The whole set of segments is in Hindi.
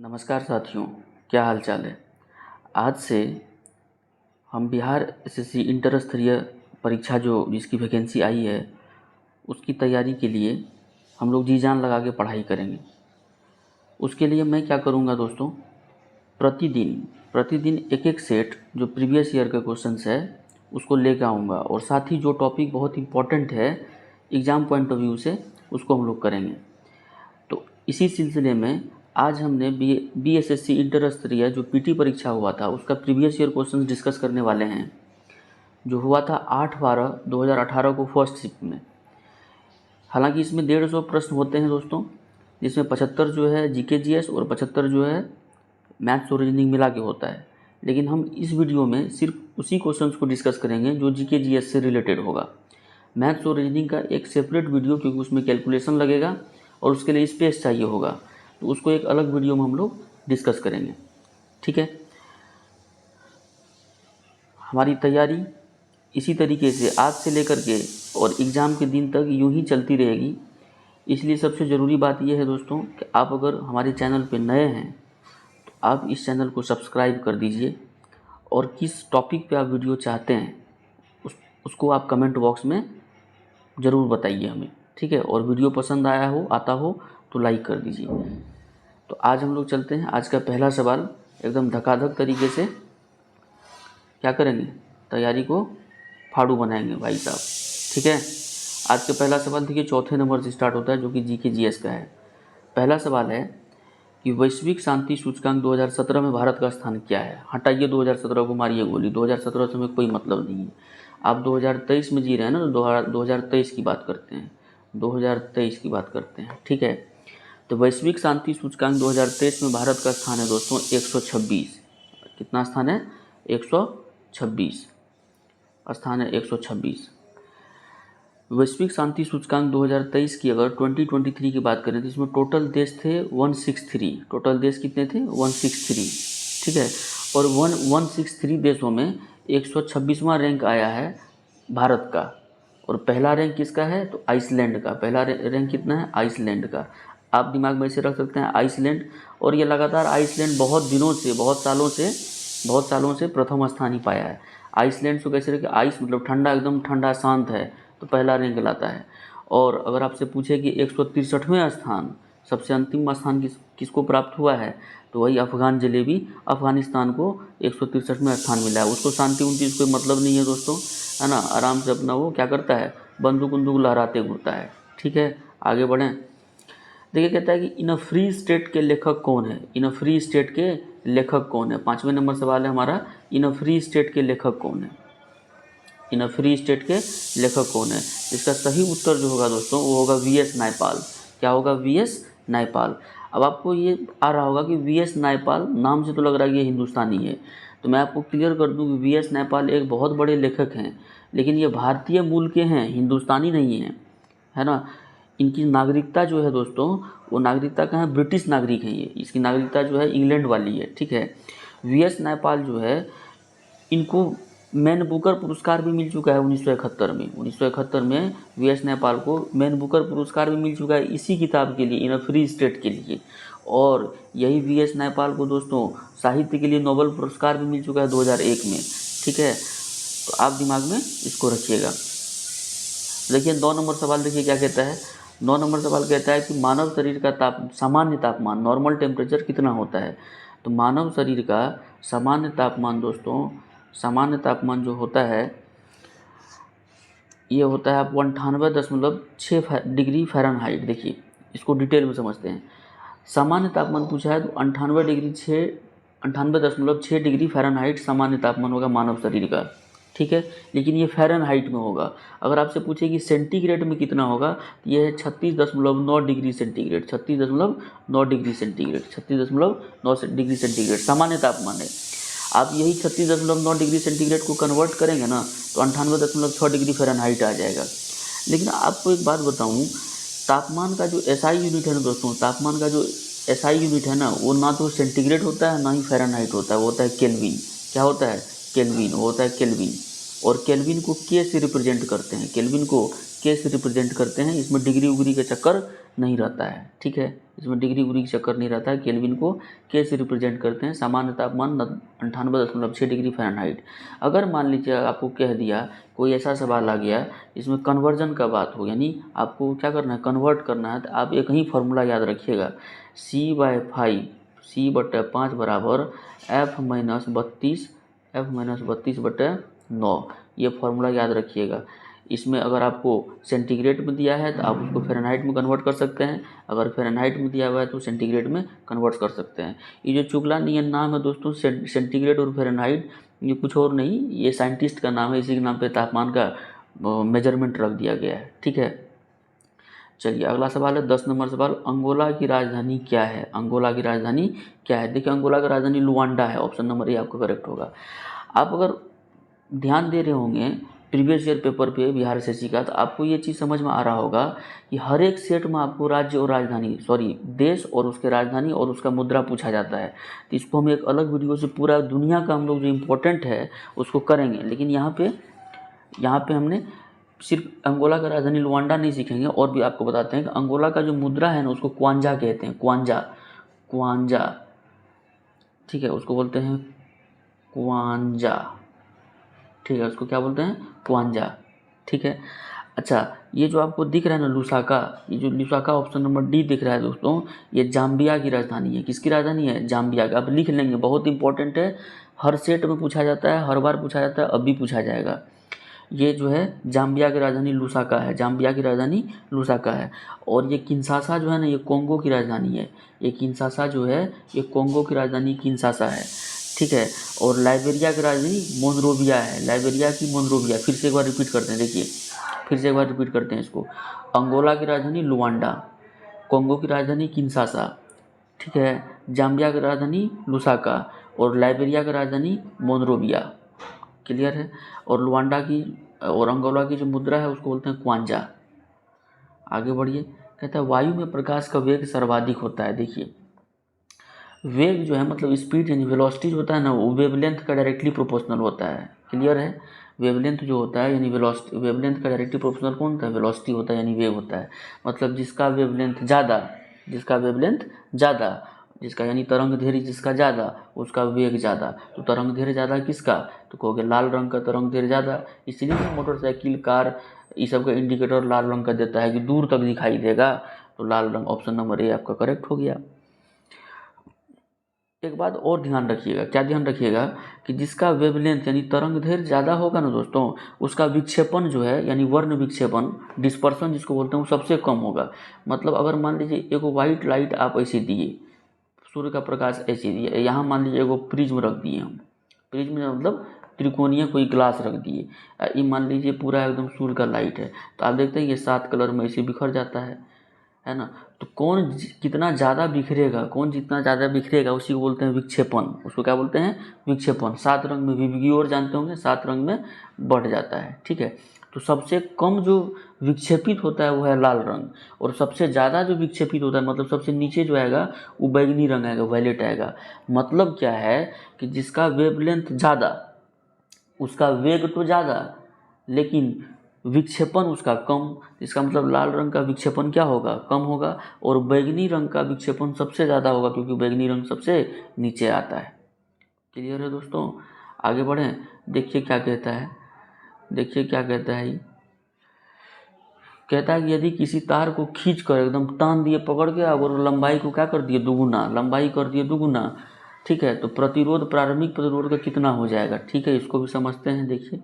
नमस्कार साथियों, क्या हाल चाल है। आज से हम बिहार एसएससी इंटर स्तरीय परीक्षा जो जिसकी वैकेंसी आई है उसकी तैयारी के लिए हम लोग जी जान लगा के पढ़ाई करेंगे। उसके लिए मैं क्या करूँगा दोस्तों, प्रतिदिन एक एक सेट जो प्रीवियस ईयर के क्वेश्चंस है उसको लेकर आऊँगा और साथ ही जो टॉपिक बहुत इम्पोर्टेंट है एग्ज़ाम पॉइंट ऑफ व्यू से उसको हम लोग करेंगे। तो इसी सिलसिले में आज हमने बीएसएससी इंटर स्तरीय जो पीटी परीक्षा हुआ था उसका प्रीवियस ईयर क्वेश्चंस डिस्कस करने वाले हैं, जो हुआ था 8/12/2018 को फर्स्ट शिफ्ट में। हालांकि इसमें 150 प्रश्न होते हैं दोस्तों, जिसमें 75 जो है जीके जीएस और 75 जो है मैथ्स और रीजनिंग मिला के होता है। लेकिन हम इस वीडियो में सिर्फ उसी क्वेश्चंस को डिस्कस करेंगे जो जीके जीएस से रिलेटेड होगा। मैथ्स और रीजनिंग का एक सेपरेट वीडियो, क्योंकि उसमें कैलकुलेशन लगेगा और उसके लिए स्पेस चाहिए होगा, तो उसको एक अलग वीडियो में हम लोग डिस्कस करेंगे। ठीक है, हमारी तैयारी इसी तरीके से आज से लेकर के और एग्ज़ाम के दिन तक यूं ही चलती रहेगी। इसलिए सबसे ज़रूरी बात यह है दोस्तों कि आप अगर हमारे चैनल पे नए हैं तो आप इस चैनल को सब्सक्राइब कर दीजिए और किस टॉपिक पे आप वीडियो चाहते हैं उसको आप कमेंट बॉक्स में ज़रूर बताइए हमें। ठीक है, और वीडियो पसंद आता हो तो लाइक कर दीजिए। तो आज हम लोग चलते हैं। आज का पहला सवाल एकदम धकाधक तरीके से क्या करेंगे, तैयारी को फाड़ू बनाएंगे भाई साहब। ठीक है, आज का पहला सवाल देखिए चौथे नंबर से स्टार्ट होता है, जो कि जीके जीएस का है। पहला सवाल है कि वैश्विक शांति सूचकांक 2017 में भारत का स्थान क्या है। हटाइए 2017 को, मारिए गोली। 2017 से हमें कोई मतलब नहीं है। आप 2023 में जी रहे हैं ना, तो 2023 की बात करते हैं, 2023 की बात करते हैं। ठीक है, तो वैश्विक शांति सूचकांक 2023 में भारत का स्थान है दोस्तों 126। कितना स्थान है? 126 स्थान है, 126। वैश्विक शांति सूचकांक 2023 की अगर 2023 की बात करें तो इसमें टोटल देश थे 163। टोटल देश कितने थे? 163। ठीक है, और 163 देशों में 126वां रैंक आया है भारत का। और पहला रैंक किसका है? तो आइसलैंड का। पहला रैंक कितना है? आइसलैंड का। आप दिमाग में ऐसे रख सकते हैं आइसलैंड, और ये लगातार आइसलैंड बहुत दिनों से, बहुत सालों से प्रथम स्थान ही पाया है। आइसलैंड को कैसे रखें? आइस मतलब ठंडा, एकदम ठंडा शांत है, तो पहला रैंक लाता है। और अगर आपसे पूछे कि 163वें स्थान, सबसे अंतिम स्थान किसको प्राप्त हुआ है, तो वही अफ़गान जलेबी, अफ़गानिस्तान को 163वें स्थान मिला है। उसको शांति उनकी कोई मतलब नहीं है दोस्तों, है ना। आराम से अपना वो क्या करता है, बंदूक लहराते घूरता है। ठीक है, आगे बढ़ें। देखिए कहता है कि इन अ फ्री स्टेट के लेखक कौन है। इन अ फ्री स्टेट के लेखक कौन है? 5वें नंबर सवाल है हमारा, इन अ फ्री स्टेट के लेखक कौन है। इन अ फ्री स्टेट के लेखक कौन है? इसका सही उत्तर जो होगा दोस्तों वो होगा वीएस नायपाल। क्या होगा? वीएस नायपाल। अब आपको ये आ रहा होगा कि वीएस नायपाल, नाम से तो लग रहा है कि ये हिंदुस्तानी है, तो मैं आपको क्लियर कर दूं कि वीएस नायपाल एक बहुत बड़े लेखक हैं, लेकिन ये भारतीय मूल के हैं, हिंदुस्तानी नहीं है, है ना। इनकी नागरिकता जो है दोस्तों, वो नागरिकता कहाँ है? ब्रिटिश नागरिक है ये। इसकी नागरिकता जो है इंग्लैंड वाली है। ठीक है, वीएस नायपाल जो है, इनको मैन बुकर पुरस्कार भी मिल चुका है 1971 में। 1971 में वीएस नायपाल को मैन बुकर पुरस्कार भी मिल चुका है इसी किताब के लिए, इन अ फ्री स्टेट के लिए। और यही वीएस नायपाल को दोस्तों साहित्य के लिए नोबेल पुरस्कार भी मिल चुका है 2001 में। ठीक है, तो आप दिमाग में इसको रखिएगा। देखिए 9 नंबर सवाल देखिए क्या कहता है। 9 नंबर सवाल कहता है कि मानव शरीर का सामान्य तापमान, नॉर्मल टेम्परेचर कितना होता है। तो मानव शरीर का सामान्य तापमान दोस्तों, सामान्य तापमान जो होता है ये होता है आप 98.6 डिग्री फ़ारेनहाइट। देखिए इसको डिटेल में समझते हैं। सामान्य तापमान पूछा है तो 98.6 डिग्री फ़ारेनहाइट सामान्य तापमान होगा मानव शरीर का। ठीक है, लेकिन ये फ़ारेनहाइट में होगा। अगर आपसे पूछे कि सेंटीग्रेड में कितना होगा, तो ये है 36.9 degree centigrade. 36.9 degree centigrade, 36.9 degree centigrade सामान्य तापमान है। आप यही 36.9 डिग्री सेंटीग्रेड को कन्वर्ट करेंगे ना, तो 98.6 डिग्री फ़ारेनहाइट आ जाएगा। लेकिन आपको एक बात बताऊं, तापमान का जो एसआई यूनिट है ना दोस्तों, तापमान का जो एसआई यूनिट है ना, वो ना तो सेंटीग्रेड होता है ना ही फ़ारेनहाइट होता है, वो होता है केल्विन। क्या होता है? केल्विन, वो होता है केल्विन। और केल्विन को के से रिप्रेजेंट करते हैं, केल्विन को के से रिप्रेजेंट करते हैं। इसमें डिग्री उग्री का चक्कर नहीं रहता है। ठीक है, इसमें डिग्री उग्री का चक्कर नहीं रहता है। केल्विन को के से रिप्रेजेंट करते हैं। सामान्य तापमान 98.6 डिग्री फ़ारेनहाइट। अगर मान लीजिए आपको कह दिया, कोई ऐसा सवाल आ गया इसमें कन्वर्जन का बात हो, यानी आपको क्या करना है, कन्वर्ट करना है, तो आप एक ही फार्मूला याद रखिएगा, C/5 C/5 बराबर F-32/9। ये फार्मूला याद रखिएगा। इसमें अगर आपको सेंटीग्रेड में दिया है तो आप उसको फ़ारेनहाइट में कन्वर्ट कर सकते हैं, अगर फ़ारेनहाइट में दिया हुआ है तो सेंटीग्रेड में कन्वर्ट कर सकते हैं। ये जो चुगला नियन नाम है दोस्तों, सेंटीग्रेड और फ़ारेनहाइट, ये कुछ और नहीं, ये साइंटिस्ट का नाम है, इसी के नाम पे तापमान का मेजरमेंट रख दिया गया है। ठीक है, चलिए अगला सवाल है 10 नंबर सवाल, अंगोला की राजधानी क्या है? अंगोला की राजधानी क्या है? देखिए अंगोला की राजधानी लुआंडा है, ऑप्शन नंबर ए आपका करेक्ट होगा। आप अगर ध्यान दे रहे होंगे प्रीवियस ईयर पेपर पे बिहार एसएससी का, तो आपको ये चीज़ समझ में आ रहा होगा कि हर एक सेट में आपको राज्य और राजधानी, देश और उसके राजधानी और उसका मुद्रा पूछा जाता है। तो इसको हम एक अलग वीडियो से पूरा दुनिया का हम लोग जो इम्पोर्टेंट है उसको करेंगे, लेकिन यहाँ पे हमने सिर्फ अंगोला का राजधानी लुआंडा नहीं सीखेंगे, और भी आपको बताते हैं कि अंगोला का जो मुद्रा है ना उसको क्वांजा कहते हैं, क्वांजा। ठीक है, उसको बोलते हैं क्वांजा। ठीक है, उसको क्या बोलते हैं, क्वांजा। ठीक है, अच्छा ये जो आपको दिख रहा है ना लुसाका, ये जो लुसाका ऑप्शन नंबर डी दिख रहा है दोस्तों, ये जाम्बिया की राजधानी है। किसकी राजधानी है? जाम्बिया का। आप लिख लेंगे, बहुत इंपॉर्टेंट है, हर सेट में पूछा जाता है, हर बार पूछा जाता है, अब भी पूछा जाएगा। ये जो है जाम्बिया की राजधानी लुसाका है, जाम्बिया की राजधानी लुसाका है। और ये किन्शासा जो है ना, ये कोंगो की राजधानी है। ये किन्शासा जो है ये कोंगो की राजधानी किन्शासा है। ठीक है, और लाइबेरिया की राजधानी मोनरोविया है, लाइबेरिया की मोनरोविया। फिर से एक बार रिपीट करते हैं, देखिए फिर से एक बार रिपीट करते हैं इसको। अंगोला की राजधानी लुआंडा, कोंगो की राजधानी किन्शासा, ठीक है, जाम्बिया की राजधानी लुसाका, और लाइबेरिया की राजधानी मोनरोविया। क्लियर है? और लुआंडा की और अंगोला की जो मुद्रा है उसको बोलते हैं क्वांजा। आगे बढ़िए, कहता है वायु में प्रकाश का वेग सर्वाधिक होता है। देखिए वेग जो है मतलब स्पीड यानी वेलोसिटी जो होता है ना, वो वेवलेंथ का डायरेक्टली प्रोपोर्शनल होता है। क्लियर है? वेवलेंथ जो होता है यानी वेलोसिटी, वेवलेंथ का डायरेक्टली प्रोपोर्शनल कौन होता है? वेलोसिटी होता है, यानी वेग होता है। मतलब जिसका वेवलेंथ ज़्यादा, जिसका यानी तरंग दैर्घ्य जिसका ज़्यादा उसका वेग ज़्यादा। तो तरंग दैर्घ्य ज़्यादा किसका? तो कहोगे लाल रंग का तरंग दैर्घ्य ज़्यादा। इसलिए मोटरसाइकिल, कार, ये सब का इंडिकेटर लाल रंग का देता है कि दूर तक दिखाई देगा। तो लाल रंग, ऑप्शन नंबर ए आपका करेक्ट हो गया। एक बात और ध्यान रखिएगा, क्या ध्यान रखिएगा कि जिसका वेवलेंथ यानी तरंग दैर्घ्य ज़्यादा होगा ना दोस्तों, उसका विक्षेपण जो है यानी वर्ण विक्षेपण, डिस्पर्सन जिसको बोलते हैं, वो सबसे कम होगा। मतलब अगर मान लीजिए एक वाइट लाइट आप ऐसे दिए, सूर्य का प्रकाश ऐसे दिए, यहाँ मान लीजिए एगो प्रिज्म रख दिए हम, प्रिज्म मतलब त्रिकोणीय कोई ग्लास रख दिए, ये मान लीजिए पूरा एकदम सूर्य का लाइट है, तो आप देखते हैं ये 7 कलर में ऐसे बिखर जाता है ना। तो कितना ज़्यादा बिखरेगा, कौन जितना ज़्यादा बिखरेगा उसी को बोलते हैं विक्षेपण। उसको क्या बोलते हैं? विक्षेपण। 7 रंग में विबग्योर जानते होंगे, 7 रंग में बढ़ जाता है। ठीक है, तो सबसे कम जो विक्षेपित होता है वो है लाल रंग, और सबसे ज़्यादा जो विक्षेपित होता है मतलब सबसे नीचे जो आएगा वो बैगनी रंग आएगा, वायलेट आएगा। मतलब क्या है कि जिसका वेवलेंथ ज़्यादा उसका वेग तो ज़्यादा, लेकिन विक्षेपण उसका कम। इसका मतलब लाल रंग का विक्षेपण क्या होगा? कम होगा। और बैगनी रंग का विक्षेपण सबसे ज़्यादा होगा, क्योंकि बैगनी रंग सबसे नीचे आता है। क्लियर है दोस्तों? आगे बढ़ें, देखिए क्या कहता है, देखिए क्या कहता है। कहता है कि यदि किसी तार को खींच कर एकदम तान दिए, पकड़ के, और लंबाई को क्या कर दिए? दुगुना, लंबाई कर दिए दुगुना। ठीक है, तो प्रतिरोध, प्रारंभिक प्रतिरोध का कितना हो जाएगा? ठीक है, इसको भी समझते हैं। देखिए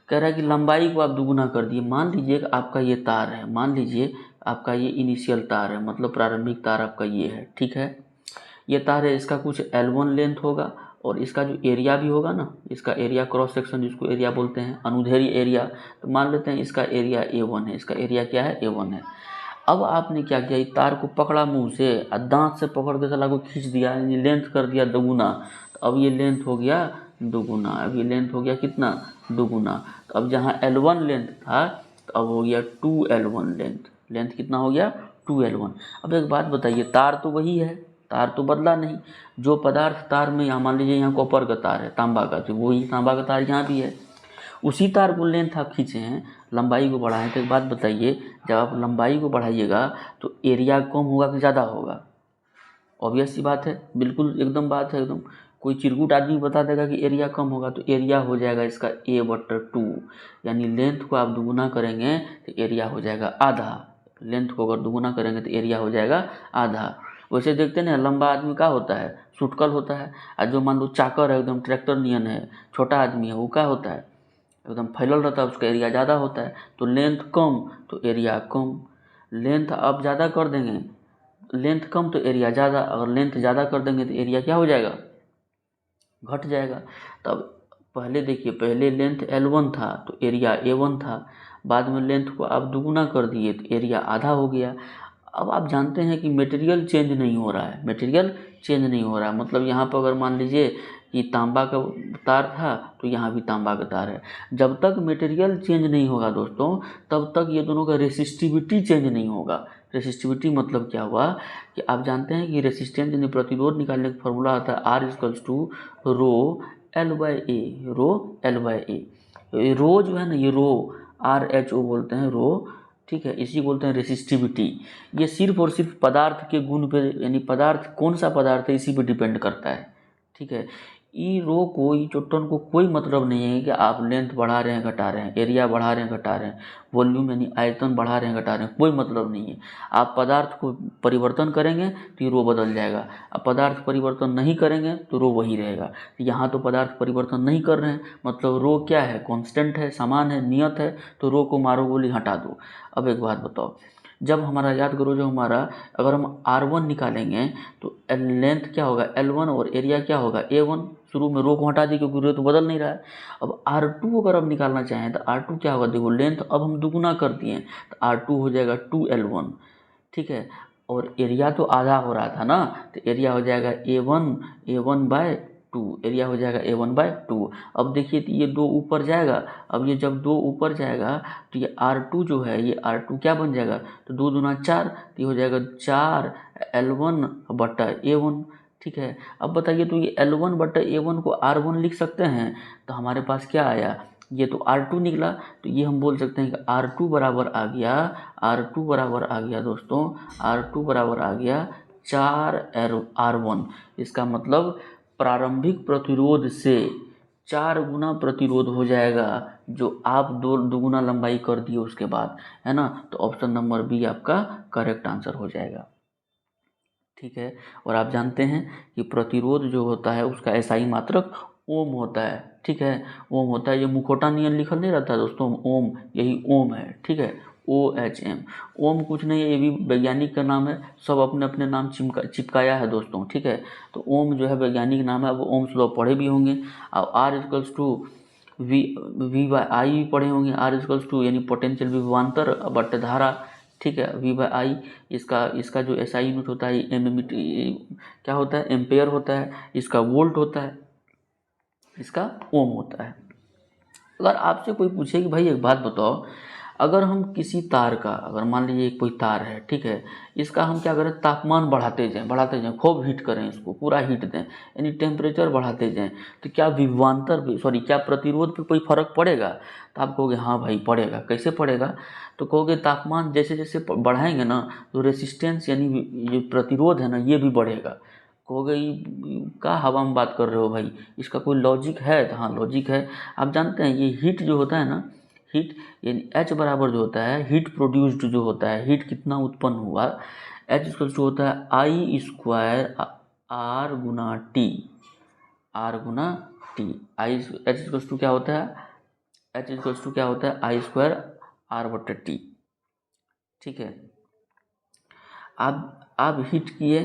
कह रहा है कि लंबाई को आप दुगुना कर दिए। मान लीजिए आपका ये तार है, मान लीजिए आपका ये इनिशियल तार है, मतलब प्रारंभिक तार आपका ये है। ठीक है, ये तार है, इसका कुछ L1 लेंथ होगा, और इसका जो एरिया भी होगा ना, इसका एरिया क्रॉस सेक्शन जिसको एरिया बोलते हैं, अनुदैर्ध्य एरिया, तो मान लेते हैं इसका एरिया A1 है। इसका एरिया क्या है? A1 है। अब आपने क्या किया, इस तार को पकड़ा मुंह से और दांत से पकड़ के साला को खींच दिया, यानी लेंथ कर दिया दोगुना। तो अब ये लेंथ हो गया दोगुना, अब ये लेंथ हो गया कितना? दोगुना। तो अब जहाँ L1 लेंथ था तो अब हो गया 2L1 लेंथ। लेंथ कितना हो गया? 2L1। अब एक बात बताइए, तार तो वही है, तार तो बदला नहीं। जो पदार्थ तार में, यहाँ मान लीजिए यहाँ कॉपर का तार है, तांबा का, तो वही तांबा का तार यहाँ भी है। उसी तार को लेंथ आप खींचे हैं, लंबाई को बढ़ाएं, तो एक बात बताइए, जब आप लंबाई को बढ़ाइएगा तो एरिया कम होगा कि ज़्यादा होगा? ऑब्वियस सी बात है, बिल्कुल एकदम बात है एकदम। कोई चिरकुट आदमी बता देगा कि एरिया कम होगा, तो एरिया हो जाएगा इसका A/2, यानी लेंथ को आप दुगुना करेंगे तो एरिया हो जाएगा आधा। लेंथ को अगर दुगुना करेंगे तो एरिया हो जाएगा आधा। वैसे देखते हैं ना, लंबा आदमी क्या होता है, सुटकल होता है, और जो मान लो चाकर है, एकदम ट्रैक्टर नियन है, छोटा आदमी है, वो क्या होता है, एकदम फैलल रहता है, उसका एरिया ज़्यादा होता है। तो लेंथ कम तो एरिया कम। लेंथ आप ज़्यादा कर देंगे, लेंथ कम तो एरिया ज़्यादा, अगर लेंथ ज़्यादा कर देंगे तो एरिया क्या हो जाएगा, घट जाएगा। तब पहले देखिए, पहले लेंथ L1 था तो एरिया A1 था, बाद में लेंथ को आप दुगुना कर दिए तो एरिया आधा हो गया। अब आप जानते हैं कि मटेरियल चेंज नहीं हो रहा है, मटेरियल चेंज नहीं हो रहा है, मतलब यहाँ पर अगर मान लीजिए कि तांबा का तार था तो यहाँ भी तांबा का तार है। जब तक मटेरियल चेंज नहीं होगा दोस्तों, तब तक ये दोनों का रेसिस्टिविटी चेंज नहीं होगा। रेसिस्टिविटी मतलब क्या हुआ कि आप जानते हैं कि रेसिस्टेंस यानी प्रतिरोध निकालने का फॉर्मूला आता है R रो L/A, रो L/A। रो जो है ना, ये रो RHO बोलते हैं रो, ठीक है, इसी बोलते हैं रेसिस्टिविटी। ये सिर्फ और सिर्फ पदार्थ के गुण पे, यानी पदार्थ कौन सा पदार्थ है इसी पे डिपेंड करता है, ठीक है। ई रो को, ई न्यूटन को कोई मतलब नहीं है कि आप लेंथ बढ़ा रहे हैं घटा रहे हैं, एरिया बढ़ा रहे हैं घटा रहे हैं, वॉल्यूम यानी आयतन बढ़ा रहे हैं घटा रहे हैं, कोई मतलब नहीं है। आप पदार्थ को परिवर्तन करेंगे तो ये रो बदल जाएगा, आप पदार्थ परिवर्तन नहीं करेंगे तो रो वही रहेगा। यहाँ तो पदार्थ परिवर्तन नहीं कर रहे हैं, मतलब रो क्या है, कांस्टेंट है, समान है, नियत है, तो रो को मारो गोली हटा दो। अब एक बात बताओ, जब हमारा याद करो, जो हमारा अगर हम R1 निकालेंगे तो लेंथ क्या होगा L1 और एरिया क्या होगा A1। शुरू में रो को हटा दी क्योंकि रो तो बदल नहीं रहा है। अब R2 अगर हम निकालना चाहें तो R2 क्या होगा, देखो लेंथ अब हम दुगुना कर दिए तो R2 हो जाएगा 2L1, ठीक है। और एरिया तो आधा हो रहा था ना, तो एरिया हो जाएगा A1/2, एरिया हो जाएगा A1/2। अब देखिए तो ये 2 ऊपर जाएगा, अब ये जब 2 ऊपर जाएगा तो ये R2 जो है, ये R2 क्या बन जाएगा, तो 2 दूना 4, तो ये हो जाएगा 4L1/A1, ठीक है। अब बताइए, तो ये L1/A1 को R1 लिख सकते हैं, तो हमारे पास क्या आया, ये तो R2 निकला, तो ये हम बोल सकते हैं कि R2 बराबर आ गया, R2 बराबर आ गया दोस्तों, R2 बराबर आ गया 4R1। इसका मतलब प्रारंभिक प्रतिरोध से 4 गुना प्रतिरोध हो जाएगा, जो आप दुगुना लंबाई कर दिए उसके बाद, है ना। तो ऑप्शन नंबर बी आपका करेक्ट आंसर हो जाएगा, ठीक है। और आप जानते हैं कि प्रतिरोध जो होता है उसका SI मात्रक ओम होता है, ठीक है, ओम होता है। ये मुखौटा नियन लिखल नहीं रहता दोस्तों, ओम, यही ओम है, ठीक है, OHM। ओम कुछ नहीं है, ये भी वैज्ञानिक का नाम है, सब अपने अपने नाम चिपकाया है दोस्तों, ठीक है। तो ओम जो है वैज्ञानिक नाम है, वो ओम्स लॉ पढ़े भी होंगे। और R=V/I भी पढ़े होंगे, R=, यानी पोटेंशियल विभवांतर बट धारा, ठीक है, V/I। इसका जो SI यूनिट होता है क्या होता है, एम्पेयर होता है, इसका वोल्ट होता है, इसका ओम होता है। अगर आपसे कोई पूछे कि भाई एक बात बताओ, अगर हम किसी तार का, अगर मान लीजिए कोई तार है, ठीक है, इसका हम क्या करें, तापमान बढ़ाते जाएं, खूब हीट करें, इसको पूरा हीट दें, यानी टेम्परेचर बढ़ाते जाएं, तो क्या विभवांतर पे, सॉरी, क्या प्रतिरोध पे कोई फर्क पड़ेगा? तो आप कहोगे हाँ भाई पड़ेगा। कैसे पड़ेगा? तो कहोगे तापमान जैसे जैसे बढ़ाएंगे ना, तो रेसिस्टेंस यानी ये प्रतिरोध है ना, ये भी बढ़ेगा। कहोगे का हवा में बात कर रहे हो भाई, इसका कोई लॉजिक है? तो हाँ लॉजिक है। आप जानते हैं ये हीट जो होता है ना, हीट यानी H बराबर जो होता है, हीट प्रोड्यूस्ड जो होता है, हीट कितना उत्पन्न हुआ, H इक्वल टू होता है I² R×T, R×T। H equal to क्या होता है, H इक्वल टू क्या होता है, I² R/T, ठीक है। आप हीट किए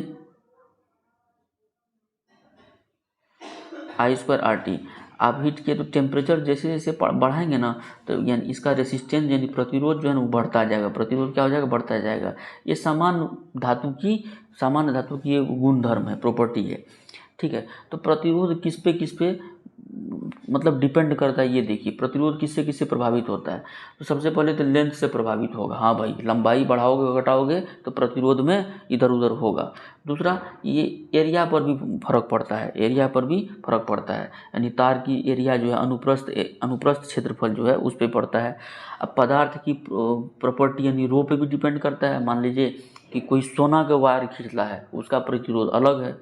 I² RT, आप हीट किए तो टेम्परेचर जैसे जैसे बढ़ाएंगे ना, तो यानी इसका रेसिस्टेंस यानी प्रतिरोध जो है ना वो बढ़ता जाएगा, प्रतिरोध क्या हो जाएगा, बढ़ता जाएगा। ये सामान्य धातु की गुण धर्म है, प्रॉपर्टी है, ठीक है। तो प्रतिरोध किस पे मतलब डिपेंड करता है। ये देखिए प्रतिरोध किससे किससे प्रभावित होता है। तो सबसे पहले तो लेंथ से प्रभावित होगा, हाँ भाई, लंबाई बढ़ाओगे घटाओगे तो प्रतिरोध में इधर उधर होगा। दूसरा ये एरिया पर भी फर्क पड़ता है, एरिया पर भी फर्क पड़ता है, यानी तार की एरिया जो है अनुप्रस्थ क्षेत्रफल जो है उस पर पड़ता है। अब पदार्थ की प्रॉपर्टी यानी रो पे भी डिपेंड करता है। मान लीजिए कि कोई सोना का वायर खींचता है, उसका प्रतिरोध अलग है,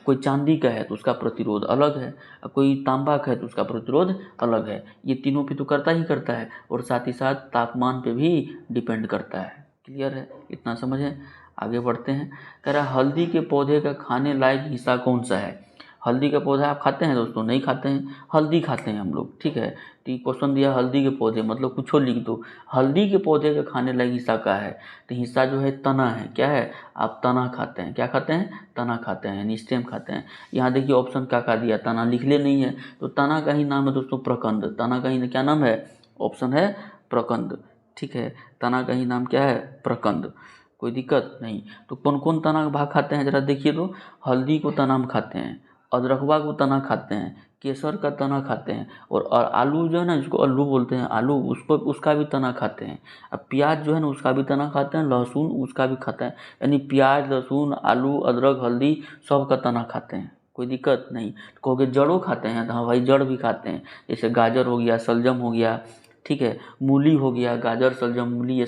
कोई चांदी का है तो उसका प्रतिरोध अलग है, और कोई तांबा का है तो उसका प्रतिरोध अलग है। ये तीनों पे तो करता ही करता है, और साथ ही साथ तापमान पे भी डिपेंड करता है। क्लियर है, इतना समझें। आगे बढ़ते हैं। कह रहा है हल्दी के पौधे का खाने लायक हिस्सा कौन सा है। हल्दी का पौधा आप खाते हैं दोस्तों? नहीं खाते हैं, हल्दी खाते हैं हम लोग, ठीक है। तो ये क्वेश्चन दिया हल्दी के पौधे, मतलब कुछ और लिख दो। हल्दी के पौधे का खाने लायक हिस्सा क्या है? तो हिस्सा जो है तना है। क्या है? आप तना खाते हैं। क्या खाते हैं? तना खाते हैं, यानी स्टेम खाते हैं। यहाँ देखिए ऑप्शन क्या दिया, तना लिख ले नहीं है, तो तना का ही नाम है दोस्तों प्रकंद। तना का ही क्या नाम है? ऑप्शन है प्रकंद, ठीक है। तना का ही नाम क्या है? प्रकंद। कोई दिक्कत नहीं। तो कौन कौन तना का भाग खाते हैं जरा देखिए तो। हल्दी को तना में खाते हैं, अदरकवा को तना खाते हैं, केसर का तना खाते हैं, और आलू जो है ना, जिसको आलू बोलते हैं, आलू उसको उसका भी तना खाते हैं। अब प्याज जो है ना उसका भी तना खाते हैं, लहसुन उसका भी खाता है, यानी प्याज, लहसुन, आलू, अदरक, हल्दी सब का तना खाते हैं। कोई दिक्कत नहीं। कहोगे जड़ों खाते हैं, तो हाँ भाई जड़ भी खाते हैं, जैसे गाजर हो गया, शलजम हो गया, ठीक है, मूली हो गया, गाजर, शलजम, मूली, ये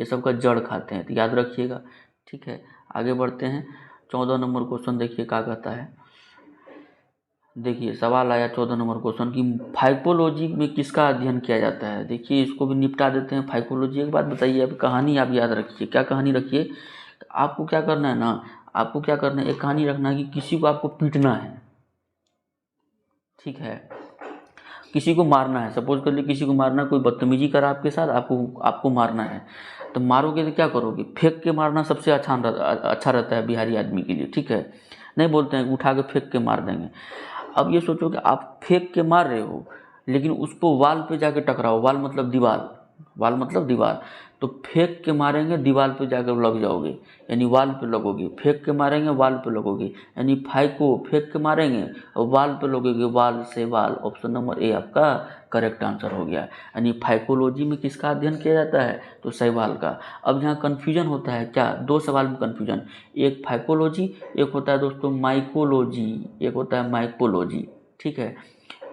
सब का जड़ खाते हैं, तो याद रखिएगा, ठीक है। आगे बढ़ते हैं। 14 नंबर क्वेश्चन देखिए क्या कहता है। देखिए सवाल आया 14 नंबर क्वेश्चन की फाइकोलॉजी में किसका अध्ययन किया जाता है। देखिए इसको भी निपटा देते हैं। फाइकोलॉजी, एक बात बताइए, अब कहानी आप याद रखिए। क्या कहानी रखिए? आपको क्या करना है ना, आपको क्या करना है, एक कहानी रखना है कि किसी को आपको पीटना है, ठीक है, किसी को मारना है। सपोज कर लिए किसी को मारना है, कोई बदतमीजी करा आपके साथ, आपको मारना है। तो मारोगे तो क्या करोगे? फेंक के मारना सबसे अच्छा रहता है बिहारी आदमी के लिए, ठीक है। नहीं बोलते हैं उठा के फेंक के मार देंगे। अब ये सोचो कि आप फेंक के मार रहे हो, लेकिन उसको वाल पे जाके टकराओ। वाल मतलब दीवार, वाल मतलब दीवार। तो फेंक के मारेंगे, दीवार पे जाकर लग जाओगे, यानी वाल पे लगोगे। फेंक के मारेंगे, वाल पे लगोगे, यानी फाइको, फेंक के मारेंगे और वाल पे लगोगे, वाल से वाल। ऑप्शन नंबर ए आपका करेक्ट आंसर हो गया। यानी फाइकोलॉजी में किसका अध्ययन किया जाता है? तो शैवाल का। अब यहाँ कन्फ्यूजन होता है क्या, दो सवाल में कन्फ्यूजन, एक फाइकोलॉजी, एक होता है दोस्तों माइकोलॉजी, एक होता है माइकोलॉजी, ठीक है।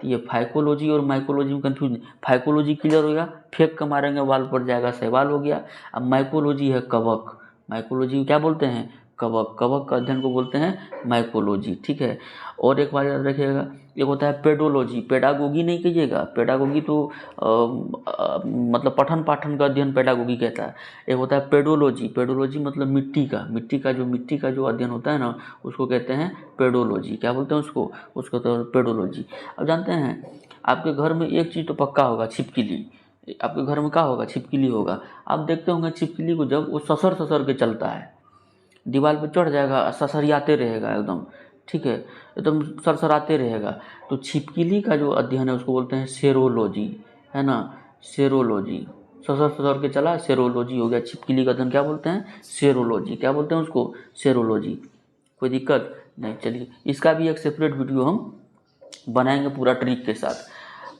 ये फाइकोलॉजी और माइकोलॉजी में कंफ्यूजन। फाइकोलॉजी क्लियर हो गया, फेंक कर मारेंगे वाल पर जाएगा, शैवाल हो गया। अब माइकोलॉजी है कवक। माइकोलॉजी क्या बोलते हैं? कवक। कवक का अध्ययन को बोलते हैं माइकोलॉजी, ठीक है। और एक बात याद रखिएगा, एक होता है पेडोलॉजी। पेडागोगी नहीं कहिएगा, पेडागोगी तो मतलब पठन पाठन का अध्ययन पेडागोगी कहता है। एक होता है पेडोलॉजी। पेडोलॉजी मतलब मिट्टी का जो अध्ययन होता है ना, उसको कहते हैं पेडोलॉजी। क्या बोलते हैं उसको? उसको तो पेडोलॉजी। अब जानते हैं आपके घर में एक चीज़ तो पक्का होगा, छिपकली। आपके घर में क्या होगा? छिपकली होगा। आप देखते होंगे छिपकली को जब वो ससर ससर के चलता है, दीवार पे चढ़ जाएगा, ससरियाते रहेगा एकदम, ठीक है, एकदम सरसराते रहेगा। तो छिपकली का जो अध्ययन है उसको बोलते हैं सेरोलॉजी, है ना, सेरोलॉजी। ससर ससर के चला, सेरोलॉजी हो गया। छिपकली का अध्ययन क्या बोलते हैं? सेरोलॉजी। क्या बोलते हैं उसको? सेरोलॉजी। कोई दिक्कत नहीं। चलिए इसका भी एक सेपरेट वीडियो हम बनाएंगे पूरा ट्रिक के साथ।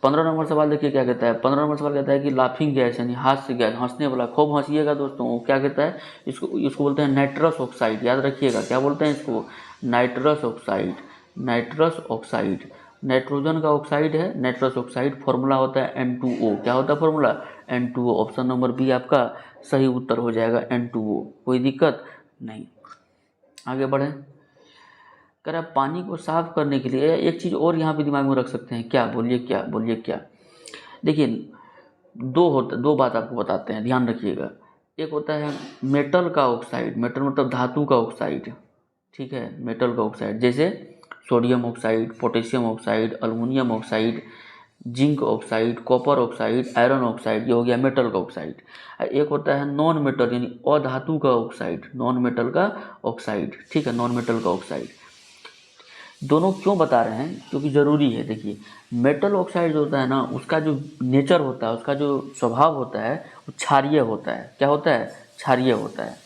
15 नंबर सवाल देखिए क्या कहता है। 15 नंबर सवाल कहता है कि लाफिंग गैस यानी हास्य गैस, हंसने वाला, खूब हंसिएगा दोस्तों। वो क्या कहता है? इसको बोलते हैं नाइट्रस ऑक्साइड। याद रखिएगा क्या बोलते हैं इसको? Nitrous oxide. Nitrous oxide nitrogen का ऑक्साइड है नाइट्रस ऑक्साइड। फॉर्मूला होता है N2O। क्या होता है formula? N2O। Option number B आपका सही उत्तर हो जाएगा, N2O। कोई दिक्कत नहीं। आगे बढ़ें। कह रहा है पानी को साफ करने के लिए एक चीज़ और यहाँ पे दिमाग में रख सकते हैं। क्या? बोलिए क्या, बोलिए क्या। देखिए दो बात आपको बताते हैं, ध्यान रखिएगा। एक होता है मेटल का ऑक्साइड, मेटल मतलब धातु का ऑक्साइड, ठीक है, मेटल का ऑक्साइड, जैसे sodium oxide, potassium oxide, aluminium oxide, zinc oxide, copper oxide, iron oxide, ये हो गया मेटल का ऑक्साइड। एक होता है नॉन मेटल यानी अधातु का ऑक्साइड, नॉन मेटल का ऑक्साइड, ठीक है, नॉन मेटल का ऑक्साइड। दोनों क्यों बता रहे हैं? क्योंकि ज़रूरी है। देखिए मेटल ऑक्साइड जो होता है ना, उसका जो नेचर होता है, उसका जो स्वभाव होता है वो क्षारीय होता है। क्या होता है? क्षारीय होता है।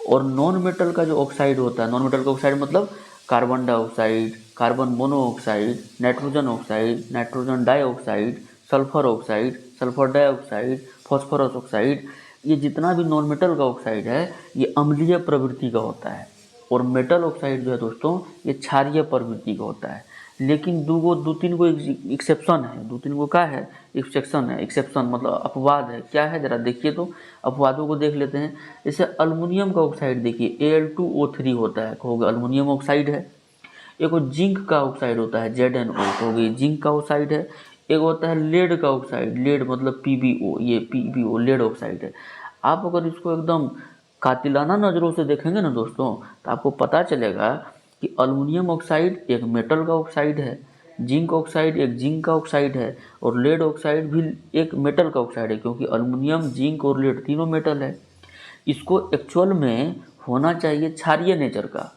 और नॉन मेटल का जो ऑक्साइड होता है, नॉन मेटल का ऑक्साइड मतलब carbon dioxide, carbon monoxide, nitrogen oxide, nitrogen dioxide, sulphur oxide, sulphur dioxide, phosphorus oxide, ये जितना भी नॉन मेटल का ऑक्साइड है ये अम्लीय प्रवृत्ति का होता है। और मेटल ऑक्साइड जो है दोस्तों ये क्षारीय प्रवृत्ति का होता है। लेकिन दो तीन को एक्सेप्शन है, दो तीन को क्या है, एक्सेप्शन है। एक्सेप्शन मतलब अपवाद है। क्या है जरा देखिए, तो अपवादों को देख लेते हैं। जैसे अल्युमिनियम का ऑक्साइड देखिए Al2O3 होता है, कहोगे अल्युमिनियम ऑक्साइड है। एक और जिंक का ऑक्साइड होता है ZnO, कहोगे जिंक का ऑक्साइड है। एक होता है लेड का ऑक्साइड, लेड मतलब PbO, ये PbO लेड ऑक्साइड है। आप अगर इसको एकदम कातिलाना नज़रों से देखेंगे ना दोस्तों, तो आपको पता चलेगा कि अल्युमिनियम ऑक्साइड एक मेटल का ऑक्साइड है, जिंक ऑक्साइड एक जिंक का ऑक्साइड है, और लेड ऑक्साइड भी एक मेटल का ऑक्साइड है, क्योंकि अल्युमिनियम, जिंक और लेड तीनों मेटल है। इसको एक्चुअल में होना चाहिए क्षारीय नेचर का,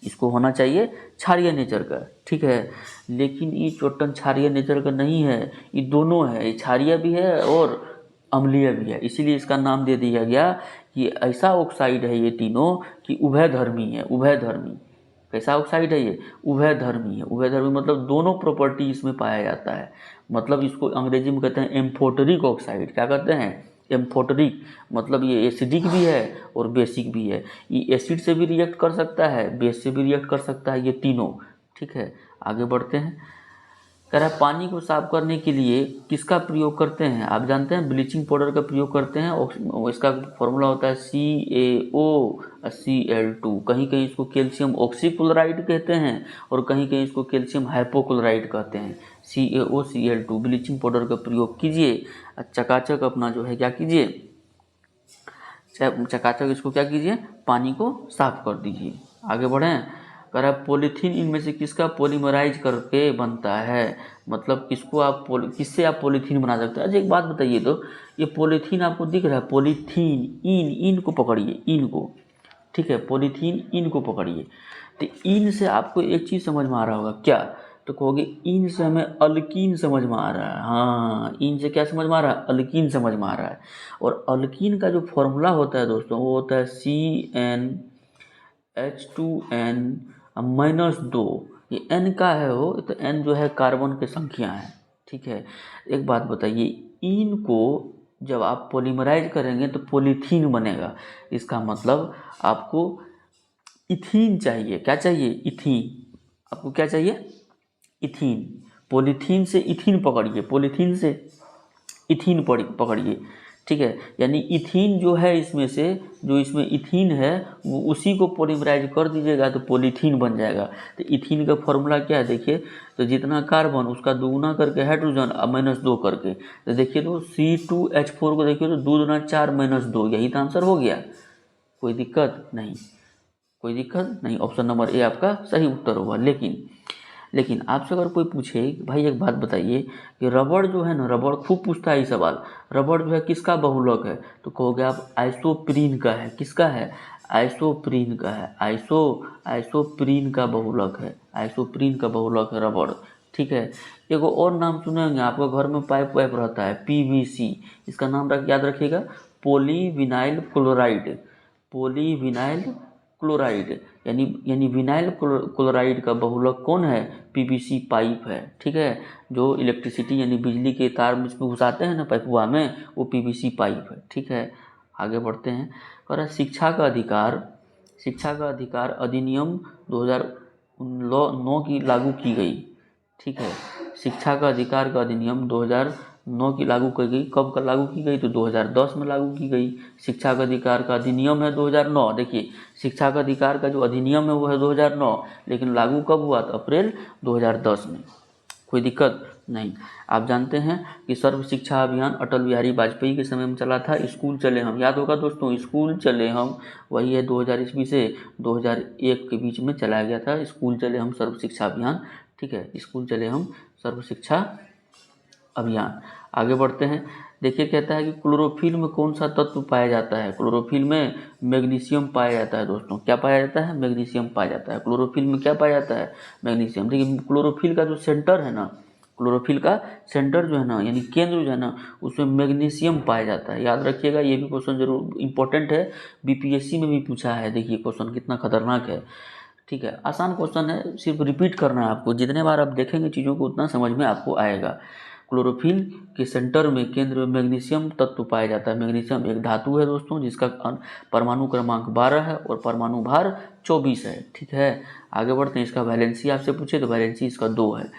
इसको होना चाहिए क्षारीय नेचर का, ठीक है। लेकिन ये चोटन क्षारीय नेचर का नहीं है, ये दोनों है, ये क्षारीय भी है और अम्लीय भी है। इसीलिए इसका नाम दे दिया गया कि ऐसा ऑक्साइड है ये तीनों कि उभयधर्मी है। उभयधर्मी कैसा ऑक्साइड है ये? उभयधर्मी है। उभयधर्मी मतलब दोनों प्रॉपर्टी इसमें पाया जाता है। मतलब इसको अंग्रेजी में कहते हैं एम्फोटरिक ऑक्साइड। क्या कहते हैं? एम्फोटरिक। मतलब ये एसिडिक भी है और बेसिक भी है। ये एसिड से भी रिएक्ट कर सकता है, बेस से भी रिएक्ट कर सकता है, ये तीनों, ठीक है। आगे बढ़ते हैं। कह रहा है पानी को साफ करने के लिए किसका प्रयोग करते हैं? आप जानते हैं ब्लीचिंग पाउडर का प्रयोग करते हैं। और इसका फॉर्मूला होता है CaOCl2। कहीं कहीं इसको कैल्शियम ऑक्सीक्लोराइड कहते हैं और कहीं कहीं इसको कैल्शियम हाइपोक्लोराइड कहते हैं। CaOCl2 ब्लीचिंग पाउडर का प्रयोग कीजिए। चकाचक अपना जो है क्या कीजिए, चकाचक इसको क्या कीजिए, पानी को साफ कर दीजिए। आगे बढ़ें। कह रहा है पॉलीथीन इनमें से किसका पॉलीमराइज करके बनता है? मतलब किसको आप किससे आप पॉलीथीन बना सकते हैं? अच्छा एक बात बताइए, तो ये पॉलीथीन आपको दिख रहा है, पॉलीथीन, इन को पकड़िए, इन को, ठीक है, पॉलीथीन इन को पकड़िए। तो इन से आपको एक चीज़ समझ में आ रहा होगा क्या? तो कहोगे इन से हमें अल्कीन समझ में आ रहा है। हाँ, इन से क्या समझ में आ रहा है? अल्कीन समझ में आ रहा है। और अल्कीन का जो फॉर्मूला होता है दोस्तों वो होता है CnH2n-2। ये n का है वो, तो n जो है कार्बन की संख्या है, ठीक है। एक बात बताइए, इन को जब आप पॉलीमराइज करेंगे तो पॉलीथीन बनेगा। इसका मतलब आपको इथीन चाहिए। क्या चाहिए? इथीन। आपको क्या चाहिए? इथीन। पॉलीथीन से इथीन पकड़िए, पॉलीथीन से इथीन पकड़िए, ठीक है। यानी इथीन जो है इसमें से, जो इसमें इथीन है वो उसी को पॉलीमराइज कर दीजिएगा तो पॉलीथीन बन जाएगा। तो इथीन का फॉर्मूला क्या है देखिए, तो जितना कार्बन उसका दुगुना करके हाइड्रोजन -2 करके, तो देखिए तो C2H4 को देखिए तो 2 दूना 4 -2, यही तो आंसर हो गया। कोई दिक्कत नहीं, कोई दिक्कत नहीं। ऑप्शन नंबर ए आपका सही उत्तर होगा। लेकिन आपसे अगर कोई पूछे कि भाई एक बात बताइए कि रबड़ जो है ना, रबड़ खूब पूछता है ये सवाल, रबड़ जो है किसका बहुलक है? तो कहोगे आप आइसोप्रीन का है। किसका है? आइसोप्रीन का है। आइसोप्रीन का बहुलक है, आइसोप्रीन का बहुलक है रबड़, ठीक है। एगो और नाम सुने होंगे, आपका घर में पाइप वाइप रहता है, PVC। इसका नाम याद रखिएगा, पॉलीविनाइल क्लोराइड। पॉलीविनाइल क्लोराइड यानी विनाइल क्लोराइड का बहुलक कौन है? PVC पाइप है, ठीक है। जो इलेक्ट्रिसिटी यानी बिजली के तार में घुसाते हैं ना पाइपुआ में, वो PVC पाइप है, ठीक है। आगे बढ़ते हैं। कह रहा है शिक्षा का अधिकार अधिनियम 2009 की लागू की गई, ठीक है। शिक्षा का अधिकार का अधिनियम 2009 की लागू की गई। कब का लागू की गई? तो 2010 में लागू की गई। शिक्षा का अधिकार का अधिनियम है 2009। देखिए शिक्षा का अधिकार का जो अधिनियम है वो है 2009, लेकिन लागू कब हुआ? तो अप्रैल 2010 में। कोई दिक्कत नहीं। आप जानते हैं कि सर्व शिक्षा अभियान अटल बिहारी वाजपेयी के समय में चला था। स्कूल चले हम, याद होगा दोस्तों, स्कूल चले हम, वही है 2000 ईस्वी से 2001 के बीच में चलाया गया था। स्कूल चले हम सर्व शिक्षा अभियान, ठीक है। स्कूल चले हम सर्व शिक्षा अभियान। आगे बढ़ते हैं। देखिए कहता है कि क्लोरोफिल में कौन सा तत्व पाया जाता है? क्लोरोफिल में मैग्नीशियम पाया जाता है दोस्तों। क्या पाया जाता है? मैग्नीशियम पाया जाता है। क्लोरोफिल में क्या पाया जाता है? मैग्नीशियम। देखिए क्लोरोफिल का जो सेंटर है ना, क्लोरोफिल का सेंटर जो है ना, यानी केंद्र जो है ना, उसमें मैग्नीशियम पाया जाता है। याद रखिएगा, ये भी क्वेश्चन जरूर इंपॉर्टेंट है, BPSC में भी पूछा है। देखिए क्वेश्चन कितना खतरनाक है, ठीक है, आसान क्वेश्चन है, सिर्फ रिपीट करना है आपको, जितने बार आप देखेंगे चीज़ों को उतना समझ में आपको आएगा। क्लोरोफिल के सेंटर में, केंद्र में मैग्नीशियम तत्व पाया जाता है। मैग्नीशियम एक धातु है दोस्तों, जिसका परमाणु क्रमांक 12 है और परमाणु भार 24 है। ठीक है, आगे बढ़ते हैं। इसका वैलेंसी आपसे पूछे तो वैलेंसी इसका 2 है।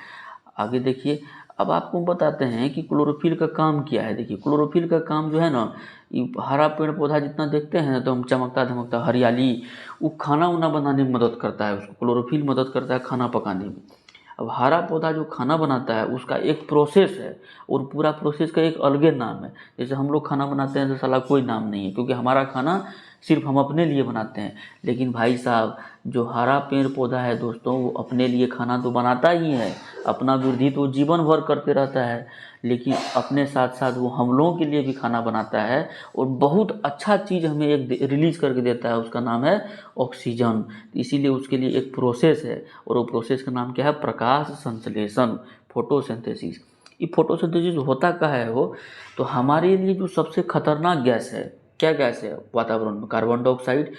आगे देखिए, अब आपको बताते हैं कि क्लोरोफिल का काम क्या है। देखिए, क्लोरोफिल का काम जो है ना, ये हरा पेड़ पौधा जितना देखते हैं ना तो हम चमकता धमकता हरियाली, वो खाना वाना बनाने में मदद करता है, उसको क्लोरोफिल मदद करता है खाना पकाने में। अब हरा पौधा जो खाना बनाता है उसका एक प्रोसेस है, और पूरा प्रोसेस का एक अलगे नाम है। जैसे हम लोग खाना बनाते हैं तो साला कोई नाम नहीं है, क्योंकि हमारा खाना सिर्फ हम अपने लिए बनाते हैं। लेकिन भाई साहब, जो हरा पेड़ पौधा है दोस्तों, वो अपने लिए खाना तो बनाता ही है, अपना वृद्धि तो जीवन भर करते रहता है, लेकिन अपने साथ साथ वो हम लोगों के लिए भी खाना बनाता है, और बहुत अच्छा चीज़ हमें एक रिलीज करके देता है, उसका नाम है ऑक्सीजन। इसीलिए उसके लिए एक प्रोसेस है, और वो प्रोसेस का नाम क्या है? प्रकाश संश्लेषण, फोटोसिंथेसिस। ये फोटोसिंथेसिस होता क्या है वो? तो हमारे लिए जो सबसे खतरनाक गैस है, क्या गैस है वातावरण में? Carbon dioxide.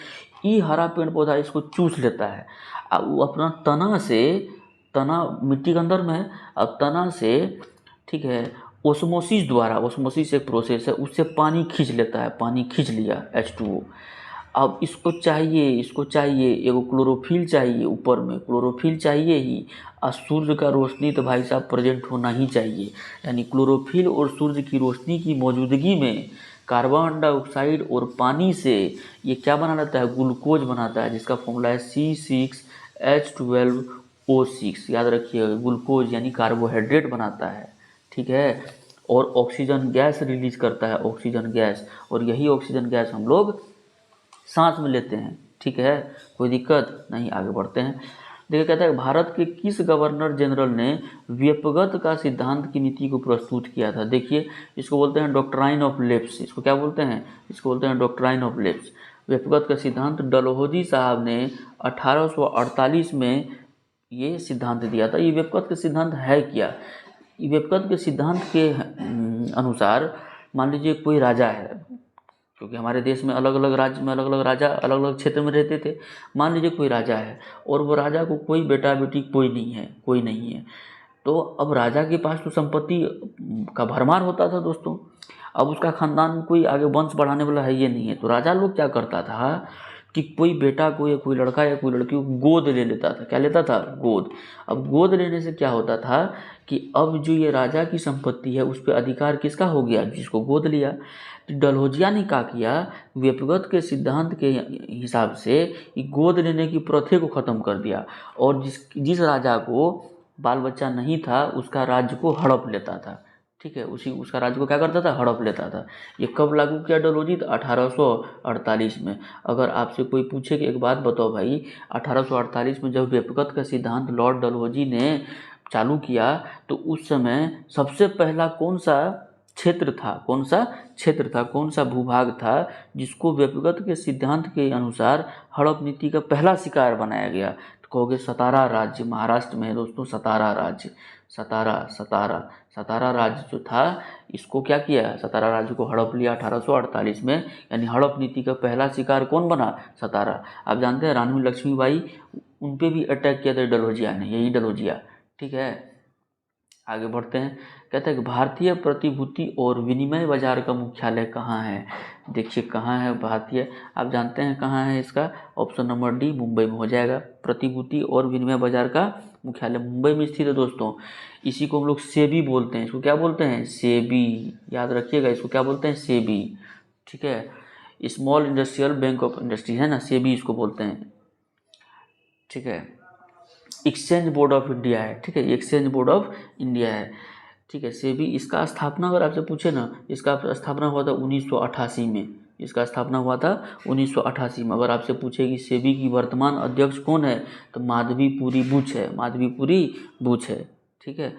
ये हरा पेड़ पौधा इसको चूस लेता है, अब वो अपना तना से, तना मिट्टी के अंदर में है, अब तना से, ठीक है, ओस्मोसिस द्वारा, ओस्मोसिस एक प्रोसेस है, उससे पानी खींच लेता है, पानी खींच लिया H2O। अब इसको चाहिए एगो क्लोरोफिल चाहिए, ऊपर में क्लोरोफिल चाहिए ही, और सूर्य का रोशनी तो भाई साहब प्रेजेंट होना ही चाहिए। यानी क्लोरोफिल और सूर्य की रोशनी की मौजूदगी में कार्बन डाइऑक्साइड और पानी से ये क्या बना लेता है? ग्लूकोज बनाता है, जिसका फॉर्मूला है C6H12O6। याद रखिए, ग्लूकोज यानी कार्बोहाइड्रेट बनाता है। ठीक है, और ऑक्सीजन गैस रिलीज करता है, ऑक्सीजन गैस, और यही ऑक्सीजन गैस हम लोग सांस में लेते हैं। ठीक है, कोई दिक्कत नहीं। आगे बढ़ते हैं। देखिए, कहता है भारत के किस गवर्नर जनरल ने व्यपगत का सिद्धांत की नीति को प्रस्तुत किया था? देखिए, इसको बोलते हैं डॉक्ट्राइन ऑफ लेप्स। इसको क्या बोलते हैं? इसको बोलते हैं डॉक्ट्राइन ऑफ लेप्स। व्यपगत का सिद्धांत डलहौजी साहब ने 1848 में ये सिद्धांत दिया था। ये व्यपगत का सिद्धांत है क्या? ये व्यपगत के सिद्धांत के अनुसार, मान लीजिए कोई राजा है, क्योंकि हमारे देश में अलग अलग राज्य में अलग अलग राजा अलग अलग क्षेत्र में रहते थे। मान लीजिए कोई राजा है, और वो राजा को कोई बेटा बेटी कोई नहीं है, तो अब राजा के पास तो संपत्ति का भरमार होता था दोस्तों। अब उसका खानदान में कोई आगे वंश बढ़ाने वाला है ये नहीं है, तो राजा लोग क्या करता था कि कोई बेटा को या कोई लड़का या कोई लड़की को गोद ले लेता था। क्या लेता था? गोद। अब गोद लेने से क्या होता था कि अब जो ये राजा की संपत्ति है उस पर अधिकार किसका हो गया? जिसको गोद लिया। तो डलहौजिया ने क्या किया? व्यपगत के सिद्धांत के हिसाब से ये गोद लेने की प्रथा को ख़त्म कर दिया, और जिस राजा को बाल बच्चा नहीं था उसका राज्य को हड़प लेता था। ठीक है, उसका राज्य को क्या करता था? हड़प लेता था। ये कब लागू किया डलहौजी? तो 1848 में। अगर आपसे कोई पूछे कि एक बात बताओ भाई, 1848 में जब व्यपगत का सिद्धांत लॉर्ड डलहौजी ने चालू किया, तो उस समय सबसे पहला कौन सा क्षेत्र था, कौन सा भूभाग था जिसको व्यपगत के सिद्धांत के अनुसार हड़प नीति का पहला शिकार बनाया गया? तो कहोगे सतारा राज्य, महाराष्ट्र में है दोस्तों सतारा राज्य। सतारा राज्य जो था, इसको क्या किया? सतारा राज्य को हड़प लिया 1848 में। यानी हड़प नीति का पहला शिकार कौन बना? सतारा। आप जानते हैं रानी लक्ष्मीबाई, उन पे भी अटैक किया था डलहौजिया ने, यही डलहौजिया। ठीक है, आगे बढ़ते हैं। कहते हैं कि भारतीय प्रतिभूति और विनिमय बाजार का मुख्यालय कहाँ है? देखिए कहाँ है भारतीय, आप जानते हैं कहाँ है इसका? ऑप्शन नंबर डी, मुंबई में हो जाएगा। प्रतिभूति और विनिमय बाजार का मुख्यालय मुंबई में स्थित है दोस्तों। इसी को हम लोग सेबी बोलते हैं। इसको क्या बोलते हैं? सेबी। याद रखिएगा, इसको क्या बोलते हैं? सेबी। ठीक है, small industrial bank of industry है ना, सेबी इसको बोलते हैं। ठीक है, एक्सचेंज बोर्ड ऑफ इंडिया है। ठीक है, एक्सचेंज बोर्ड ऑफ इंडिया है। ठीक है, सेबी, इसका स्थापना अगर आपसे पूछे ना, इसका स्थापना हुआ था 1988 में। इसका स्थापना हुआ था 1988 में। अगर आपसे पूछे कि सेबी की वर्तमान अध्यक्ष कौन है, तो माधवीपुरी बुच है, माधवीपुरी बुच है। ठीक है,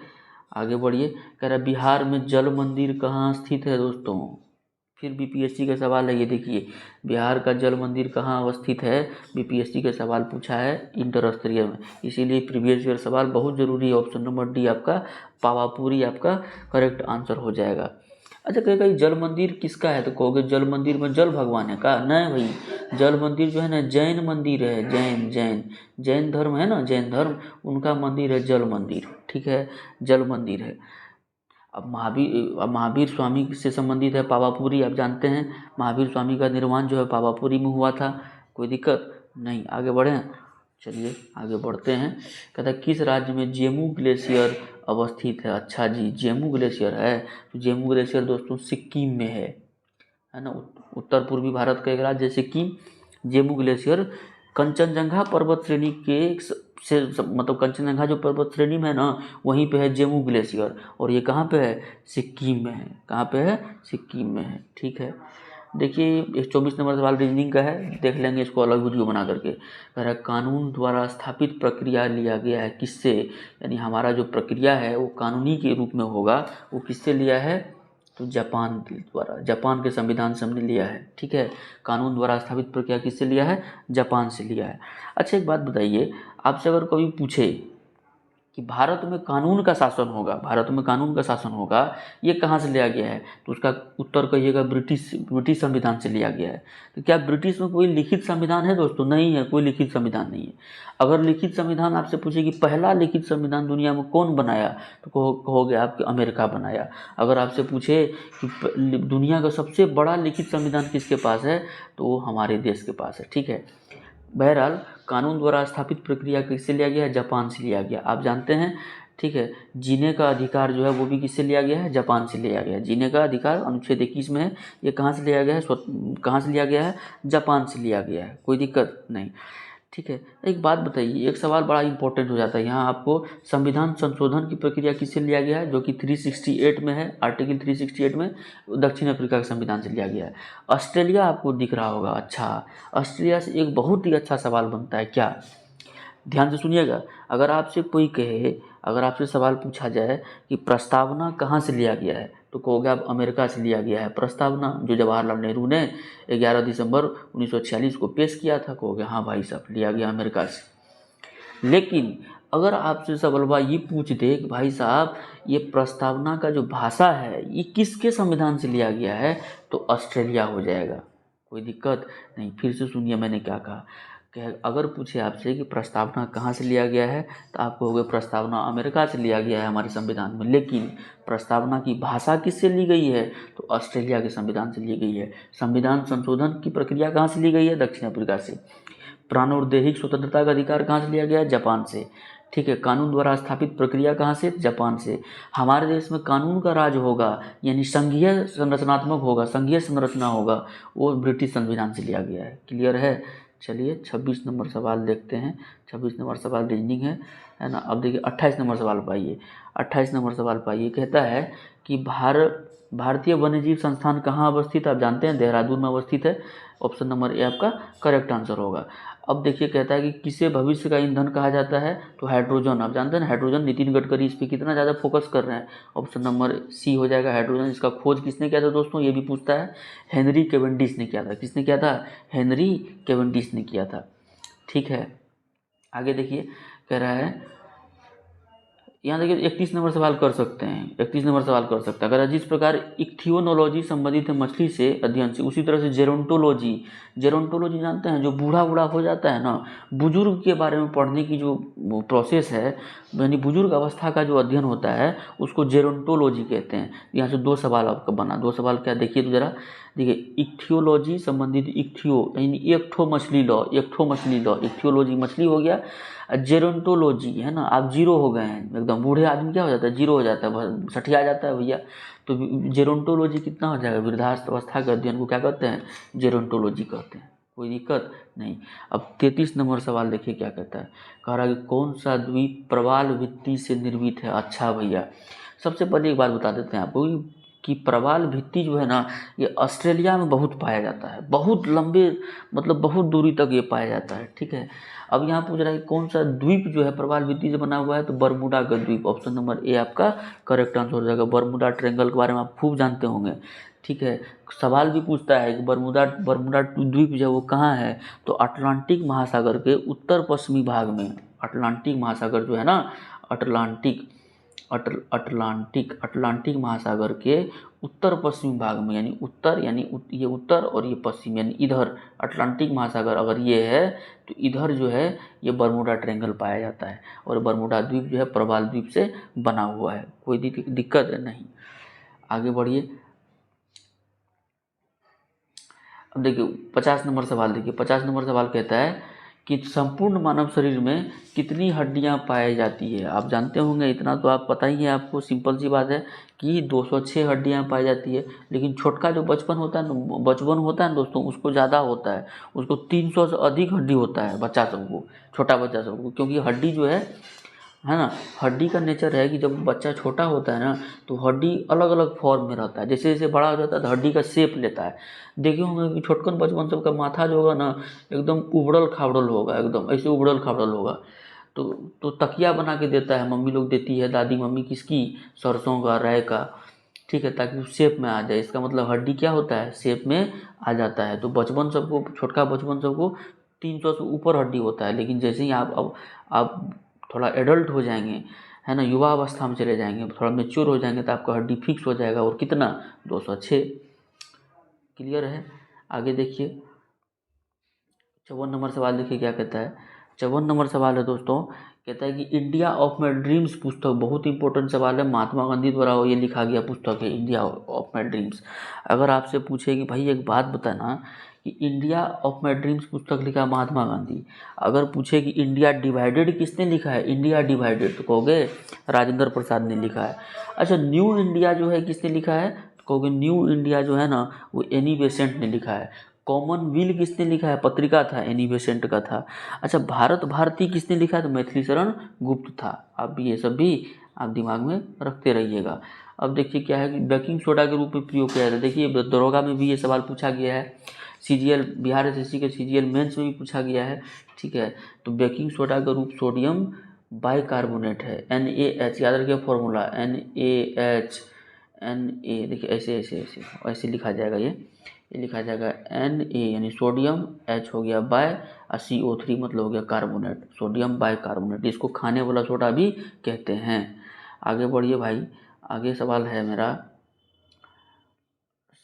आगे बढ़िए। कह रहा बिहार में जल मंदिर कहाँ स्थित है दोस्तों? फिर बीपीएससी का सवाल है, ये देखिए, बिहार का जल मंदिर कहाँ अवस्थित है? बीपीएससी का सवाल पूछा है इंटर स्तरीय में, इसीलिए प्रीवियस ईयर सवाल बहुत जरूरी है। ऑप्शन नंबर डी आपका पावापुरी आपका करेक्ट आंसर हो जाएगा। अच्छा कहेगा ये जल मंदिर किसका है, तो कहोगे जल मंदिर में जल भगवान है का, नहीं भाई, जल मंदिर जो है ना जैन मंदिर है, जैन जैन जैन धर्म है ना, जैन धर्म उनका मंदिर है जल मंदिर, ठीक है, जल मंदिर है। अब महावीर स्वामी से संबंधित है पावापुरी, आप जानते हैं महावीर स्वामी का निर्माण जो है पावापुरी में हुआ था, कोई दिक्कत नहीं। आगे बढ़ें, चलिए आगे बढ़ते हैं। कहता है किस राज्य में जेमू ग्लेशियर अवस्थित है, अच्छा जी जेमू ग्लेशियर है, तो जेमू ग्लेशियर दोस्तों सिक्किम में है ना, उत्तर पूर्वी भारत का एक राज्य है सिक्किम। जेमू ग्लेशियर कंचनजंगा पर्वत श्रेणी के मतलब कंचनजंगा जो पर्वत श्रेणी में है ना वहीं पे है जेमू ग्लेशियर, और ये कहाँ पे है, सिक्किम में है, कहाँ पे है, सिक्किम में है, ठीक है। देखिए 24 नंबर सवाल रीजनिंग का है, देख लेंगे इसको अलग वीडियो बना करके। कह रहा है कानून द्वारा स्थापित प्रक्रिया लिया गया है किससे, यानी हमारा जो प्रक्रिया है वो कानूनी के रूप में होगा, वो किससे लिया है, तो जापान द्वारा, जापान के संविधान से हमने लिया है, ठीक है। कानून द्वारा स्थापित प्रक्रिया किससे लिया है, जापान से लिया है। अच्छा एक बात बताइए, आपसे अगर कभी पूछे कि भारत में कानून का शासन होगा, भारत में कानून का शासन होगा, ये कहाँ से लिया गया है, तो उसका उत्तर कहिएगा ब्रिटिश संविधान से लिया गया है। तो क्या ब्रिटिश में कोई लिखित संविधान है दोस्तों, नहीं है, कोई लिखित संविधान नहीं है। अगर लिखित संविधान आपसे पूछे कि पहला लिखित संविधान दुनिया में कौन बनाया, तो कहोगे आपके अमेरिका बनाया। अगर आपसे पूछे कि दुनिया का सबसे बड़ा लिखित संविधान किसके पास है, तो वो हमारे देश के पास है, ठीक है। बहरहाल कानून द्वारा स्थापित प्रक्रिया किससे लिया गया है, जापान से लिया गया, आप जानते हैं, ठीक है। जीने का अधिकार जो है वो भी किससे लिया गया है, जापान से लिया गया है। जीने का अधिकार अनुच्छेद 21 में है, ये कहाँ से लिया गया है, कहाँ से लिया गया है, जापान से लिया गया है, कोई दिक्कत नहीं, ठीक है। एक बात बताइए, एक सवाल बड़ा इंपॉर्टेंट हो जाता है यहाँ आपको, संविधान संशोधन की प्रक्रिया किससे लिया गया है, जो कि 368 में है, आर्टिकल 368 में दक्षिण अफ्रीका के संविधान से लिया गया है। ऑस्ट्रेलिया आपको दिख रहा होगा, अच्छा ऑस्ट्रेलिया से एक बहुत ही अच्छा सवाल बनता है, क्या, ध्यान से सुनिएगा। अगर आपसे कोई कहे, अगर आपसे सवाल पूछा जाए कि प्रस्तावना कहाँ से लिया गया है, तो कहोगे आप अमेरिका से लिया गया है प्रस्तावना, जो जवाहरलाल नेहरू ने 11 दिसंबर 1946 को पेश किया था, कहोगे हाँ भाई साहब लिया गया अमेरिका से। लेकिन अगर आपसे सवाल ये पूछ दे कि भाई साहब ये प्रस्तावना का जो भाषा है ये किसके संविधान से लिया गया है, तो ऑस्ट्रेलिया हो जाएगा, कोई दिक्कत नहीं। फिर से सुनिए मैंने क्या कहा, कि अगर पूछे आपसे कि प्रस्तावना कहाँ से लिया गया है, तो आप कहोगे प्रस्तावना अमेरिका से लिया गया है हमारे संविधान में, लेकिन प्रस्तावना की भाषा किससे ली गई है, तो ऑस्ट्रेलिया के संविधान से ली गई है। संविधान संशोधन की प्रक्रिया कहाँ से ली गई है, दक्षिण अफ्रीका से। प्राण और दैहिक स्वतंत्रता का अधिकार कहाँ से लिया गया है, जापान से, ठीक है। कानून द्वारा स्थापित प्रक्रिया कहाँ से, जापान से। हमारे देश में कानून का राज होगा, यानी संघीय संरचनात्मक होगा, संघीय संरचना होगा, वो ब्रिटिश संविधान से लिया गया है, क्लियर है। चलिए 26 नंबर सवाल देखते हैं, 26 नंबर सवाल रीजनिंग है ना। अब देखिए 28 नंबर सवाल पाइए, 28 नंबर सवाल पाइए, कहता है कि भारतीय वन्यजीव संस्थान कहाँ अवस्थित है, आप जानते हैं देहरादून में अवस्थित है, ऑप्शन नंबर ए आपका करेक्ट आंसर होगा। अब देखिए कहता है कि किसे भविष्य का ईंधन कहा जाता है, तो हाइड्रोजन, आप जानते हैं ना हाइड्रोजन, नितिन गडकरी इस पर कितना ज़्यादा फोकस कर रहे हैं, ऑप्शन नंबर सी हो जाएगा हाइड्रोजन। इसका खोज किसने किया था दोस्तों, ये भी पूछता है, हेनरी कैवेंडिश ने किया था, किसने किया था, हेनरी कैवेंडिश ने किया था, ठीक है। आगे देखिए कह रहा है, यहाँ देखिए 31 नंबर सवाल कर सकते हैं, 31 नंबर सवाल कर सकते हैं। अगर जिस प्रकार इक्थियोनोलॉजी संबंधित है मछली से अध्ययन से, उसी तरह से जेरोंटोलॉजी, जेरोंटोलॉजी जानते हैं, जो बूढ़ा बूढ़ा हो जाता है ना, बुजुर्ग के बारे में पढ़ने की जो प्रोसेस है, यानी बुजुर्ग अवस्था का जो अध्ययन होता है उसको जेरोंटोलॉजी कहते हैं। यहाँ से 2 सवाल आपका बना, 2 सवाल क्या देखिए तो जरा, देखिए इक्थियोलॉजी संबंधित, इक्थियो यानी एक ठो मछली लो, एक ठो मछली लो, इक्थियोलॉजी मछली हो गया, जेरोंटोलॉजी है ना, आप जीरो हो गए हैं एकदम, बूढ़े आदमी क्या हो जाता है, जीरो हो जाता है, सठिया जाता है भैया, तो जेरोंटोलॉजी कितना हो जाएगा, वृद्धावस्था के अध्ययन को क्या कहते हैं, जेरोंटोलॉजी कहते हैं, कोई दिक्कत नहीं। अब 33 नंबर सवाल देखिए क्या कहता है, कह रहा है कि कौन सा द्वीप प्रवाल भित्ति से निर्मित है, अच्छा भैया सबसे पहले एक बात बता देते हैं आपको कि प्रवाल भित्ति जो है ना ये ऑस्ट्रेलिया में बहुत पाया जाता है, बहुत लंबे मतलब बहुत दूरी तक ये पाया जाता है, ठीक है। अब यहाँ पूछ रहा है कौन सा द्वीप जो है प्रवाल भित्ति से बना हुआ है, तो बरमूडा का द्वीप, ऑप्शन नंबर ए आपका करेक्ट आंसर हो जाएगा। बरमूडा ट्रायंगल के बारे में आप खूब जानते होंगे, ठीक है। सवाल भी पूछता है कि बरमूडा द्वीप जो है वो कहाँ है, तो अटलांटिक महासागर के उत्तर पश्चिमी भाग में, अटलांटिक महासागर जो है ना, अटलांटिक अटलांटिक महासागर के उत्तर पश्चिमी भाग में, यानी उत्तर ये उत्तर और ये पश्चिम, यानी इधर अटलांटिक महासागर अगर ये है तो इधर जो है ये बरमूडा ट्रायंगल पाया जाता है। और बरमूडा द्वीप जो है प्रवाल द्वीप से बना हुआ है, कोई दिक्कत नहीं। आगे बढ़िए। अब देखिए 50 नंबर सवाल, देखिए 50 नंबर सवाल कहता है कि संपूर्ण मानव शरीर में कितनी हड्डियां पाई जाती है। आप जानते होंगे, इतना तो आप पता ही है आपको, सिंपल सी बात है कि 206 हड्डियां पाई जाती है। लेकिन छोटका जो बचपन होता है ना दोस्तों, उसको ज़्यादा होता है, उसको 300 से अधिक हड्डी होता है बच्चा सबको, छोटा बच्चा सबको। क्योंकि हड्डी जो है ना, हड्डी का नेचर है कि जब बच्चा छोटा होता है ना तो हड्डी अलग अलग फॉर्म में रहता है, जैसे जैसे बड़ा हो जाता है तो हड्डी का शेप लेता है। देखे होंगे कि छोटकन बचपन सबका माथा जो होगा ना एकदम उबड़ल खाबड़ल होगा, एकदम ऐसे उबड़ल खाबड़ल होगा। तो तकिया बना के देता है, मम्मी लोग देती है, दादी मम्मी किसकी, सरसों का, राय का, ठीक है, ताकि वो शेप में आ जाए। इसका मतलब हड्डी क्या होता है, शेप में आ जाता है। तो बचपन सबको, छोटका बचपन सबको 300 से ऊपर हड्डी होता है। लेकिन जैसे ही आप थोड़ा एडल्ट हो जाएंगे, है ना, युवा अवस्था में चले जाएंगे, थोड़ा मेच्योर हो जाएंगे, तो आपका हड्डी फिक्स हो जाएगा। और कितना, 206। क्लियर है। आगे देखिए 54 नंबर सवाल, देखिए क्या कहता है। 54 नंबर सवाल है दोस्तों, कहता है कि इंडिया ऑफ माई ड्रीम्स पुस्तक, बहुत इंपॉर्टेंट सवाल है, महात्मा गांधी द्वारा ये लिखा गया पुस्तक है इंडिया ऑफ माई ड्रीम्स। अगर आपसे पूछे कि भाई एक बात बताना कि इंडिया ऑफ माई ड्रीम्स पुस्तक लिखा महात्मा गांधी, अगर पूछे कि इंडिया डिवाइडेड किसने लिखा है, इंडिया डिवाइडेड, तो कहोगे राजेंद्र प्रसाद ने लिखा है। अच्छा, न्यू इंडिया जो है किसने लिखा है, तो कहोगे न्यू इंडिया जो है ना वो एनी बेसेंट ने लिखा है। कॉमनवेल्थ किसने लिखा है, पत्रिका था, एनी बेसेंट का था। अच्छा, भारत भारती किसने लिखा है, तो मैथिली शरण गुप्त था। आप ये सब भी आप दिमाग में रखते रहिएगा। अब देखिए क्या है कि बेकिंग सोडा के रूप में प्रयोग किया जाता है। देखिए दरोगा में भी ये सवाल पूछा गया है, सीजीएल बिहार एसएससी के सीजीएल मेंस में भी पूछा गया है, ठीक है। तो बेकिंग सोडा का रूप सोडियम बाइकार्बोनेट है, NaH, याद रखिए फॉर्मूला NaH, देखिए ऐसे ऐसे ऐसे ऐसे लिखा जाएगा, ये लिखा जाएगा Na यानी सोडियम, H हो गया बाय, और CO3 मतलब हो गया कार्बोनेट, सोडियम बाइकार्बोनेट। इसको खाने वाला सोडा भी कहते हैं। आगे बढ़िए भाई, आगे सवाल है मेरा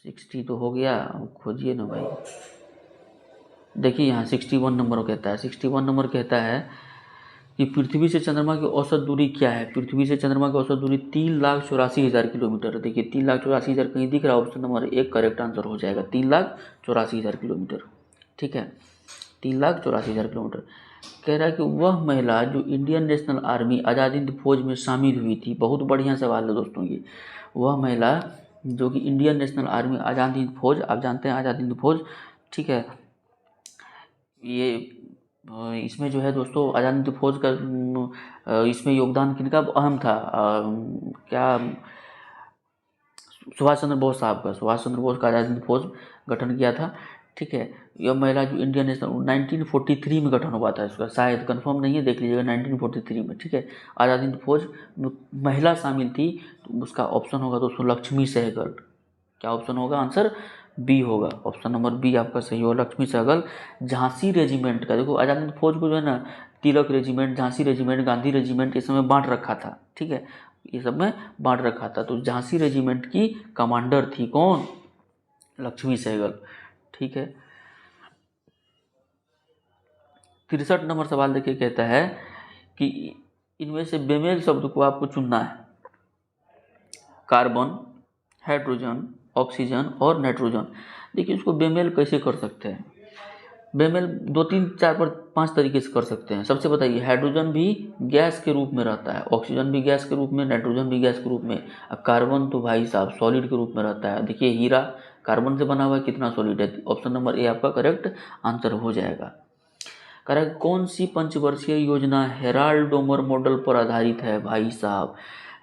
60 तो हो गया, खोजिए ना भाई। देखिए यहाँ 61 नंबर कहता है, 61 नंबर कहता है कि पृथ्वी से चंद्रमा की औसत दूरी क्या है। पृथ्वी से चंद्रमा की औसत दूरी 3,84,000 किलोमीटर। देखिए 3,84,000 कहीं दिख रहा है, ऑप्शन नंबर 1 करेक्ट आंसर हो जाएगा, 3,84,000 किलोमीटर, ठीक है, 3,84,000 किलोमीटर। कह रहा है कि वह महिला जो Indian national army Azad Hind फौज में शामिल हुई थी, बहुत बढ़िया सवाल है दोस्तों ये। वह महिला जो कि Indian national army Azad Hind फौज, आप जानते हैं आज़ाद हिंद फौज, ठीक है, ये इसमें जो है दोस्तों आज़ाद हिंद फौज का इसमें योगदान किनका अहम था, क्या, सुभाष चंद्र बोस साहब का, सुभाष चंद्र बोस का आज़ाद हिंद फौज गठन किया था, ठीक है। यह महिला जो इंडियन नेशनल 1943 में गठन हुआ था इसका, शायद कंफर्म नहीं है, देख लीजिएगा 1943 में, ठीक है। आज़ाद हिंद फौज में महिला शामिल थी, तो उसका ऑप्शन होगा दोस्तों लक्ष्मी सहगल। क्या ऑप्शन होगा, आंसर बी होगा, ऑप्शन नंबर बी आपका सही होगा, लक्ष्मी सहगल। झांसी रेजिमेंट का, देखो आज़ाद हिंद फौज को जो है ना Tilak regiment, Jhansi regiment, Gandhi regiment, इस समय बांट रखा था, ठीक है, ये सब में बांट रखा था। तो झांसी रेजिमेंट की कमांडर थी कौन, लक्ष्मी सहगल, ठीक है। 63 नंबर सवाल देखिए कहता है कि इनमें से बेमेल शब्द को आपको चुनना है, कार्बन, हाइड्रोजन, ऑक्सीजन और नाइट्रोजन। देखिए इसको बेमेल कैसे कर सकते हैं, बेमेल 2 3 4 पर 5 तरीके से कर सकते हैं। सबसे बताइए, हाइड्रोजन भी गैस के रूप में रहता है, ऑक्सीजन भी गैस के रूप में, नाइट्रोजन भी गैस के रूप में, कार्बन तो भाई साहब सॉलिड के रूप में रहता है। देखिए हीरा कार्बन से बना हुआ है, कितना सॉलिड है, ऑप्शन नंबर ए आपका करेक्ट आंसर हो जाएगा। करेक्ट, कौन सी पंचवर्षीय योजना हेराल्ड डोमर मॉडल पर आधारित है भाई साहब,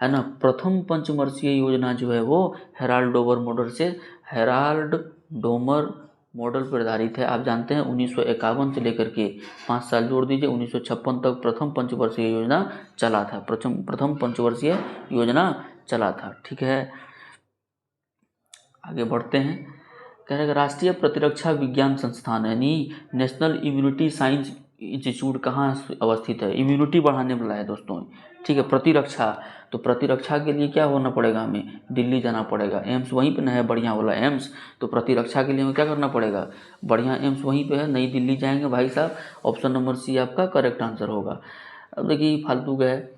है ना। प्रथम पंचवर्षीय योजना जो है वो हेराल्ड डोमर मॉडल से, हेराल्ड डोमर मॉडल पर आधारित है। आप जानते हैं 1951 से लेकर के 5 साल जोड़ दीजिए 1956 तक प्रथम पंचवर्षीय योजना चला था, प्रथम पंचवर्षीय योजना चला था, ठीक है। आगे बढ़ते हैं, कह रहे राष्ट्रीय प्रतिरक्षा विज्ञान संस्थान यानी नेशनल इम्यूनिटी साइंस इंस्टीट्यूट कहाँ अवस्थित है? इम्यूनिटी बढ़ाने वाला है दोस्तों, ठीक है। प्रतिरक्षा, तो प्रतिरक्षा के लिए क्या होना पड़ेगा? हमें दिल्ली जाना पड़ेगा, एम्स वहीं पे ना है बढ़िया वाला एम्स। तो प्रतिरक्षा के लिए हमें क्या करना पड़ेगा? बढ़िया एम्स वहीं पे है, नई दिल्ली जाएंगे भाई साहब। ऑप्शन नंबर सी आपका करेक्ट आंसर होगा। अब देखिए फालतू का है,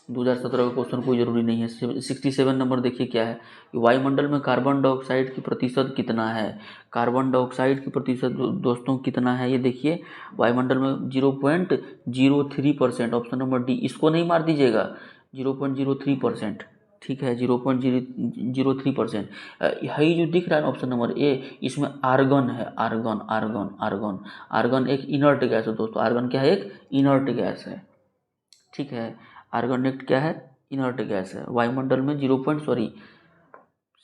2017 का क्वेश्चन कोई ज़रूरी नहीं है। 67 नंबर देखिए क्या है कि वायुमंडल में कार्बन डाइऑक्साइड की प्रतिशत कितना है? कार्बन डाइऑक्साइड की प्रतिशत दोस्तों कितना है ये देखिए, वायुमंडल में 0.03%, ऑप्शन नंबर डी। इसको नहीं मार दीजिएगा, 0.03%, ठीक है, 0.003%। यही जो दिख रहा है ना ऑप्शन नंबर ए, इसमें आर्गन है, आर्गन आर्गन आर्गन। आर्गन एक इनर्ट गैस है दोस्तों, आर्गन क्या है? एक इनर्ट गैस है, ठीक है। आर्गन एक क्या है? इनर्ट गैस है। वायुमंडल में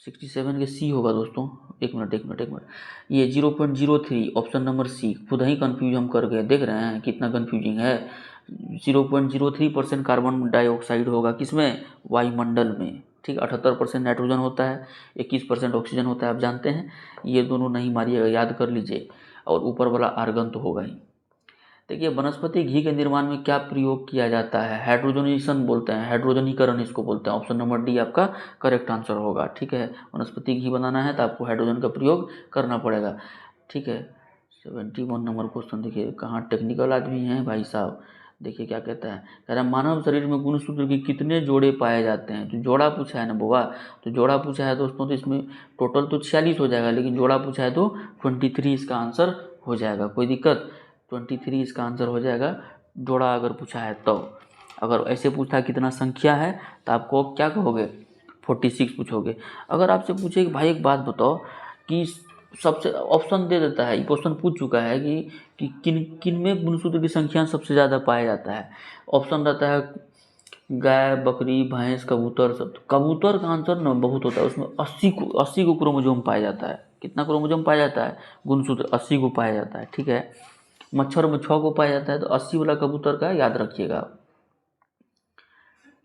67 के सी होगा दोस्तों, एक मिनट एक मिनट एक मिनट, ये 0.03, ऑप्शन नंबर सी। खुद ही कंफ्यूज हम कर गए, देख रहे हैं कितना कंफ्यूजिंग है। 0.03% कार्बन डाइऑक्साइड होगा किसमें? वायुमंडल में, ठीक। 78% नाइट्रोजन होता है, 21% ऑक्सीजन होता है, आप जानते हैं। ये दोनों नहीं मारिएगा, याद कर लीजिए। और ऊपर वाला आर्गन तो होगा ही। देखिए वनस्पति घी के निर्माण में क्या प्रयोग किया जाता है? हाइड्रोजनेशन बोलते हैं, हाइड्रोजनीकरण इसको बोलते हैं। ऑप्शन नंबर डी आपका करेक्ट आंसर होगा, ठीक है। वनस्पति घी बनाना है तो आपको हाइड्रोजन का प्रयोग करना पड़ेगा, ठीक है। 71 नंबर क्वेश्चन देखिए, कहाँ टेक्निकल आदमी हैं भाई साहब। देखिए क्या कहता है, कह रहा है मानव शरीर में गुणसूत्र के कितने जोड़े पाए जाते हैं? तो जोड़ा पूछा है ना बुआ, तो जोड़ा पूछा है दोस्तों, तो इसमें टोटल तो 46 हो जाएगा, लेकिन जोड़ा पूछा है तो 23 इसका आंसर हो जाएगा। कोई दिक्कत? 23 इसका आंसर हो जाएगा, जोड़ा अगर पूछा है तो। अगर ऐसे पूछा कितना संख्या है तो आपको क्या कहोगे? 46 पूछोगे। अगर आपसे पूछे कि भाई एक बात बताओ कि सबसे, ऑप्शन दे देता है, ये क्वेश्चन पूछ चुका है कि किन किन में गुणसूत्र की संख्या सबसे ज़्यादा पाया जाता है। ऑप्शन रहता है गाय, बकरी, भैंस, कबूतर सब। तो कबूतर का आंसर ना बहुत होता है, उसमें 80 को क्रोमोजोम पाया जाता है। कितना क्रोमोजोम पाया जाता है? गुणसूत्र 80 को पाया जाता है, ठीक है। मच्छर में 6 को पाया जाता है, तो 80 वाला कबूतर का याद रखिएगा,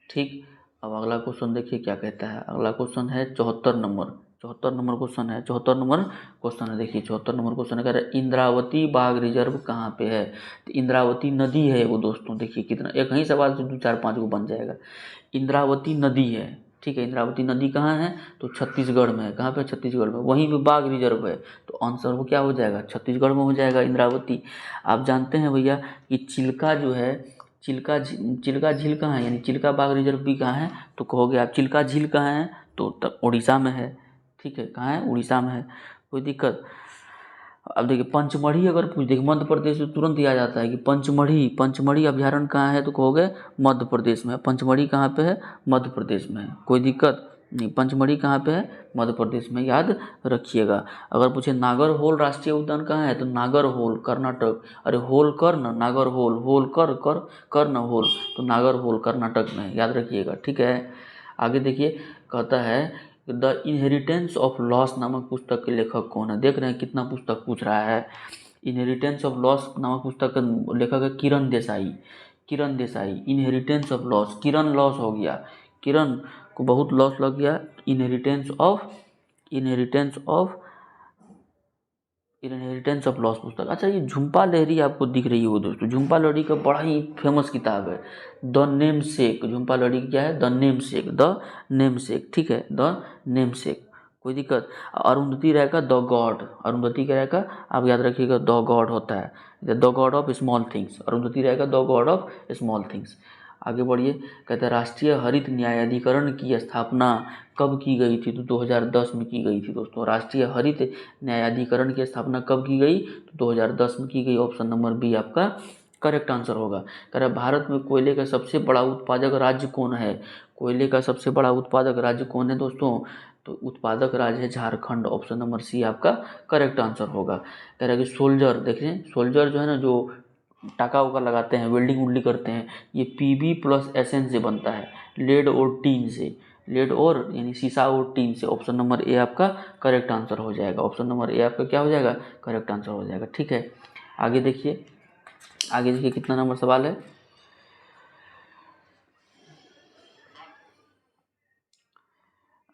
ठीक। अब अगला क्वेश्चन देखिए क्या कहता है। अगला क्वेश्चन है 74 नंबर, 74 नंबर क्वेश्चन है, 74 नंबर क्वेश्चन है। देखिए 74 नंबर क्वेश्चन है, कह रहा है इंद्रावती बाघ रिजर्व कहाँ पे है? तो इंद्रावती नदी है वो दोस्तों। देखिए कितना, एक ही सवाल से 2 4 5 को बन जाएगा। इंद्रावती नदी है, ठीक है। इंद्रावती नदी कहाँ है? तो छत्तीसगढ़ में है। कहाँ पे? छत्तीसगढ़ में। वहीं पे बाघ रिजर्व है, तो आंसर वो क्या हो जाएगा? छत्तीसगढ़ में हो जाएगा इंद्रावती। आप जानते हैं भैया कि चिल्का जो है, चिल्का झील कहाँ है? यानी चिल्का बाघ रिजर्व भी कहाँ है? तो कहोगे आप चिल्का झील कहाँ है? तो उड़ीसा में है, ठीक है। कहाँ है? उड़ीसा में है। कोई दिक्कत? अब देखिए पंचमढ़ी अगर पूछ देखिए, मध्य प्रदेश में तुरंत याद आता है कि पंचमढ़ी अभ्यारण्य कहाँ है? तो कहोगे मध्य प्रदेश में। पंचमढ़ी कहाँ पे है? मध्य प्रदेश में है। कोई दिक्कत नहीं। पंचमढ़ी कहाँ पे है? मध्य प्रदेश में, याद रखिएगा। अगर पूछे नागरहोल राष्ट्रीय उद्यान कहाँ है? तो नागरहोल कर्नाटक। अरे होल कर्ण, नागरहोल, होल कर कर कर्ण होल, तो नागरहोल कर्नाटक में, याद रखिएगा, ठीक है। आगे देखिए, कहता है द इनहेरिटेंस ऑफ लॉस नामक पुस्तक के लेखक कौन है? देख रहे हैं कितना पुस्तक पूछ रहा है। इनहेरिटेंस ऑफ लॉस नामक पुस्तक का लेखक है Kiran Desai. Kiran Desai, inheritance of loss. Kiran loss हो गया, किरण को बहुत लॉस लग गया। Inheritance of inheritance of loss पुस्तक। अच्छा, ये झुम्पा लहरी आपको दिख रही हो दोस्तों, झुम्पा लहरी का बड़ा ही फेमस किताब है द नेम सेक। झुम्पा लहरी क्या है? The name sec, the name सेक, ठीक है, द नेम सेक। कोई दिक्कत? अरुंधति राय का द गॉड, अरुंधति राय का आप याद रखिएगा द गॉड होता है, the god of small things. Arundhati Roy का the god of small things. आगे बढ़िए, कहते हैं राष्ट्रीय हरित न्यायाधिकरण की स्थापना कब की गई थी? तो 2010 में की गई थी दोस्तों। राष्ट्रीय हरित न्यायाधिकरण की स्थापना कब की गई? तो 2010 में की गई। ऑप्शन नंबर बी आपका करेक्ट आंसर होगा। कह रहा है भारत में कोयले का सबसे बड़ा उत्पादक राज्य कौन है? कोयले का सबसे बड़ा उत्पादक राज्य कौन है दोस्तों? तो उत्पादक राज्य है झारखंड। ऑप्शन नंबर सी आपका करेक्ट आंसर होगा। कह रहा है कि सोल्जर, देखिए सोल्जर जो है ना, जो टाका उका लगाते हैं, वेल्डिंग वुल्डिंग करते हैं, ये पीबी प्लस एसएन से बनता है, लेड और टीन से। लेड और यानी शीशा और टीन से। ऑप्शन नंबर ए आपका करेक्ट आंसर हो जाएगा। ऑप्शन नंबर ए आपका क्या हो जाएगा? करेक्ट आंसर हो जाएगा, ठीक है। आगे देखिए, आगे देखिए कितना नंबर सवाल है।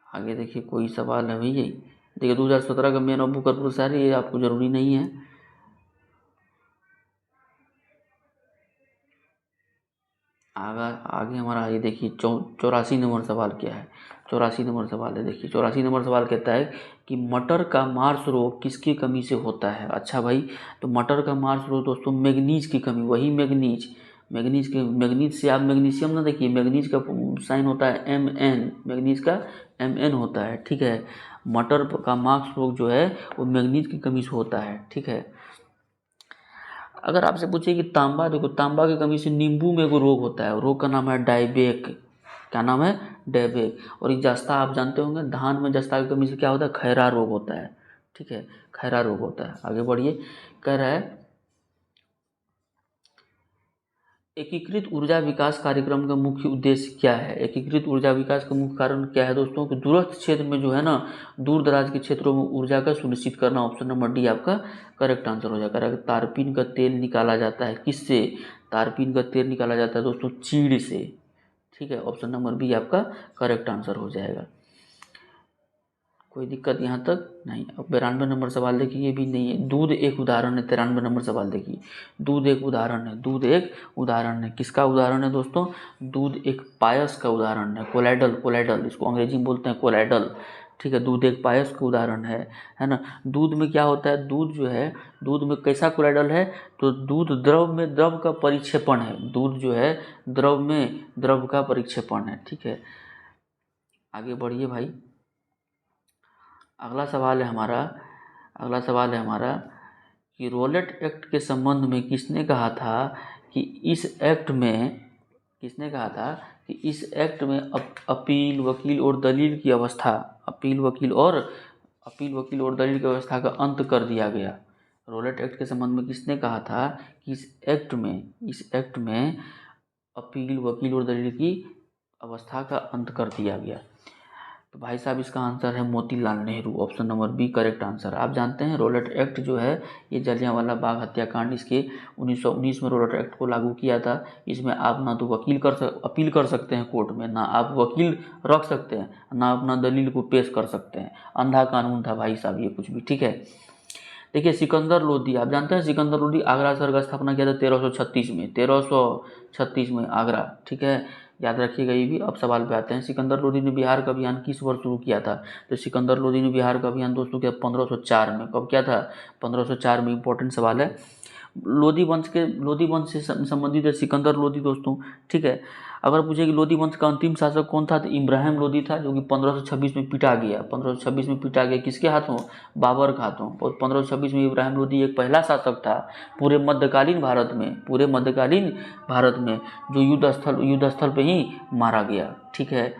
आगे देखिए कोई सवाल है भैया, देखिए 2017 का मेन ऑफ बुकर पुरस्कार, ये आपको ज़रूरी नहीं है। आगे हमारा ये देखिए 84 नंबर सवाल क्या है। 84 नंबर सवाल है, देखिए 84 नंबर सवाल कहता है कि मटर का मार्स रोग किसकी कमी से होता है। अच्छा भाई, तो मटर का मार्स रोग दोस्तों मैग्नीज की कमी, वही मैग्नीज से आप मैग्नीशियम ना देखिए, मैग्नीज का साइन होता है Mn, मैग्नीज का Mn होता है, ठीक है। मटर का मार्स रोग जो है वो मैग्नीज की कमी से होता है, ठीक है। अगर आपसे पूछे कि तांबा, देखो तांबा की कमी से नींबू में एगो रोग होता है, रोग का नाम है डायबेक। क्या नाम है? डायबेक। और ये जस्ता आप जानते होंगे, धान में जस्ता की कमी से क्या होता है? खैरा रोग होता है, ठीक है, खैरा रोग होता है। आगे बढ़िए, कह रहा है एकीकृत ऊर्जा विकास कार्यक्रम का मुख्य उद्देश्य क्या है। एकीकृत ऊर्जा विकास का मुख्य कारण क्या है दोस्तों? कि दूरस्थ क्षेत्र में जो है ना, दूर दराज के क्षेत्रों में ऊर्जा का सुनिश्चित करना। ऑप्शन नंबर डी आपका करेक्ट आंसर हो जाएगा। तारपीन का तेल निकाला जाता है किससे? तारपीन का तेल निकाला जाता है दोस्तों चीड़ से, ठीक है। ऑप्शन नंबर बी आपका करेक्ट आंसर हो जाएगा। कोई दिक्कत यहाँ तक नहीं। अब 92 नंबर सवाल देखिए, ये भी नहीं है। दूध एक उदाहरण है। 93 नंबर सवाल देखिए, दूध एक उदाहरण है। दूध एक उदाहरण है, किसका उदाहरण है दोस्तों? दूध एक पायस का उदाहरण है। कोलाइडल, इसको अंग्रेजी में बोलते हैं कोलाइडल, ठीक है। दूध एक पायस का उदाहरण है ना। दूध में क्या होता है? दूध जो है, दूध में कैसा कोलाइडल है? तो दूध द्रव में द्रव का परिक्षेपण है। दूध जो है द्रव में द्रव का परिक्षेपण है, ठीक है। आगे बढ़िए भाई, अगला सवाल है हमारा कि रोलेट एक्ट के संबंध में किसने कहा था कि इस एक्ट में अपील, वकील और दलील की व्यवस्था, अपील वकील और दलील की व्यवस्था का अंत कर दिया गया। रोलेट एक्ट के संबंध में किसने कहा था कि इस एक्ट में अपील, वकील और दलील की अवस्था का अंत कर दिया गया? तो भाई साहब इसका आंसर है Motilal Nehru. Option number B correct answer. आप जानते हैं रोलेट एक्ट जो है ये जलियांवाला बाग हत्याकांड, इसके 1919 में रोलेट एक्ट को लागू किया था। इसमें आप ना तो अपील कर सकते हैं कोर्ट में, ना आप वकील रख सकते हैं, ना अपना दलील को पेश कर सकते हैं। अंधा कानून था भाई साहब ये कुछ भी, ठीक है। देखिए सिकंदर लोदी, आप जानते हैं सिकंदर लोदी आगरा शहर का स्थापना किया था 1336 में आगरा, ठीक है, याद रखिएगा ये भी। अब सवाल पे आते हैं, सिकंदर लोदी ने बिहार का अभियान किस वर्ष शुरू किया था? तो सिकंदर लोदी ने बिहार का अभियान दोस्तों किया 1504 में। कब क्या था? 1504 में। इंपॉर्टेंट सवाल है। लोदी वंश से संबंधित है सिकंदर लोदी दोस्तों, ठीक है। अगर पूछे कि लोदी वंश का अंतिम शासक कौन था, तो इब्राहिम लोदी था, जो कि 1526 में पीटा गया। 1526 में पीटा गया किसके हाथों? बाबर के हाथों। और 1526 में इब्राहिम लोदी एक पहला शासक था पूरे मध्यकालीन भारत में जो युद्ध स्थल पे ही मारा गया, ठीक है।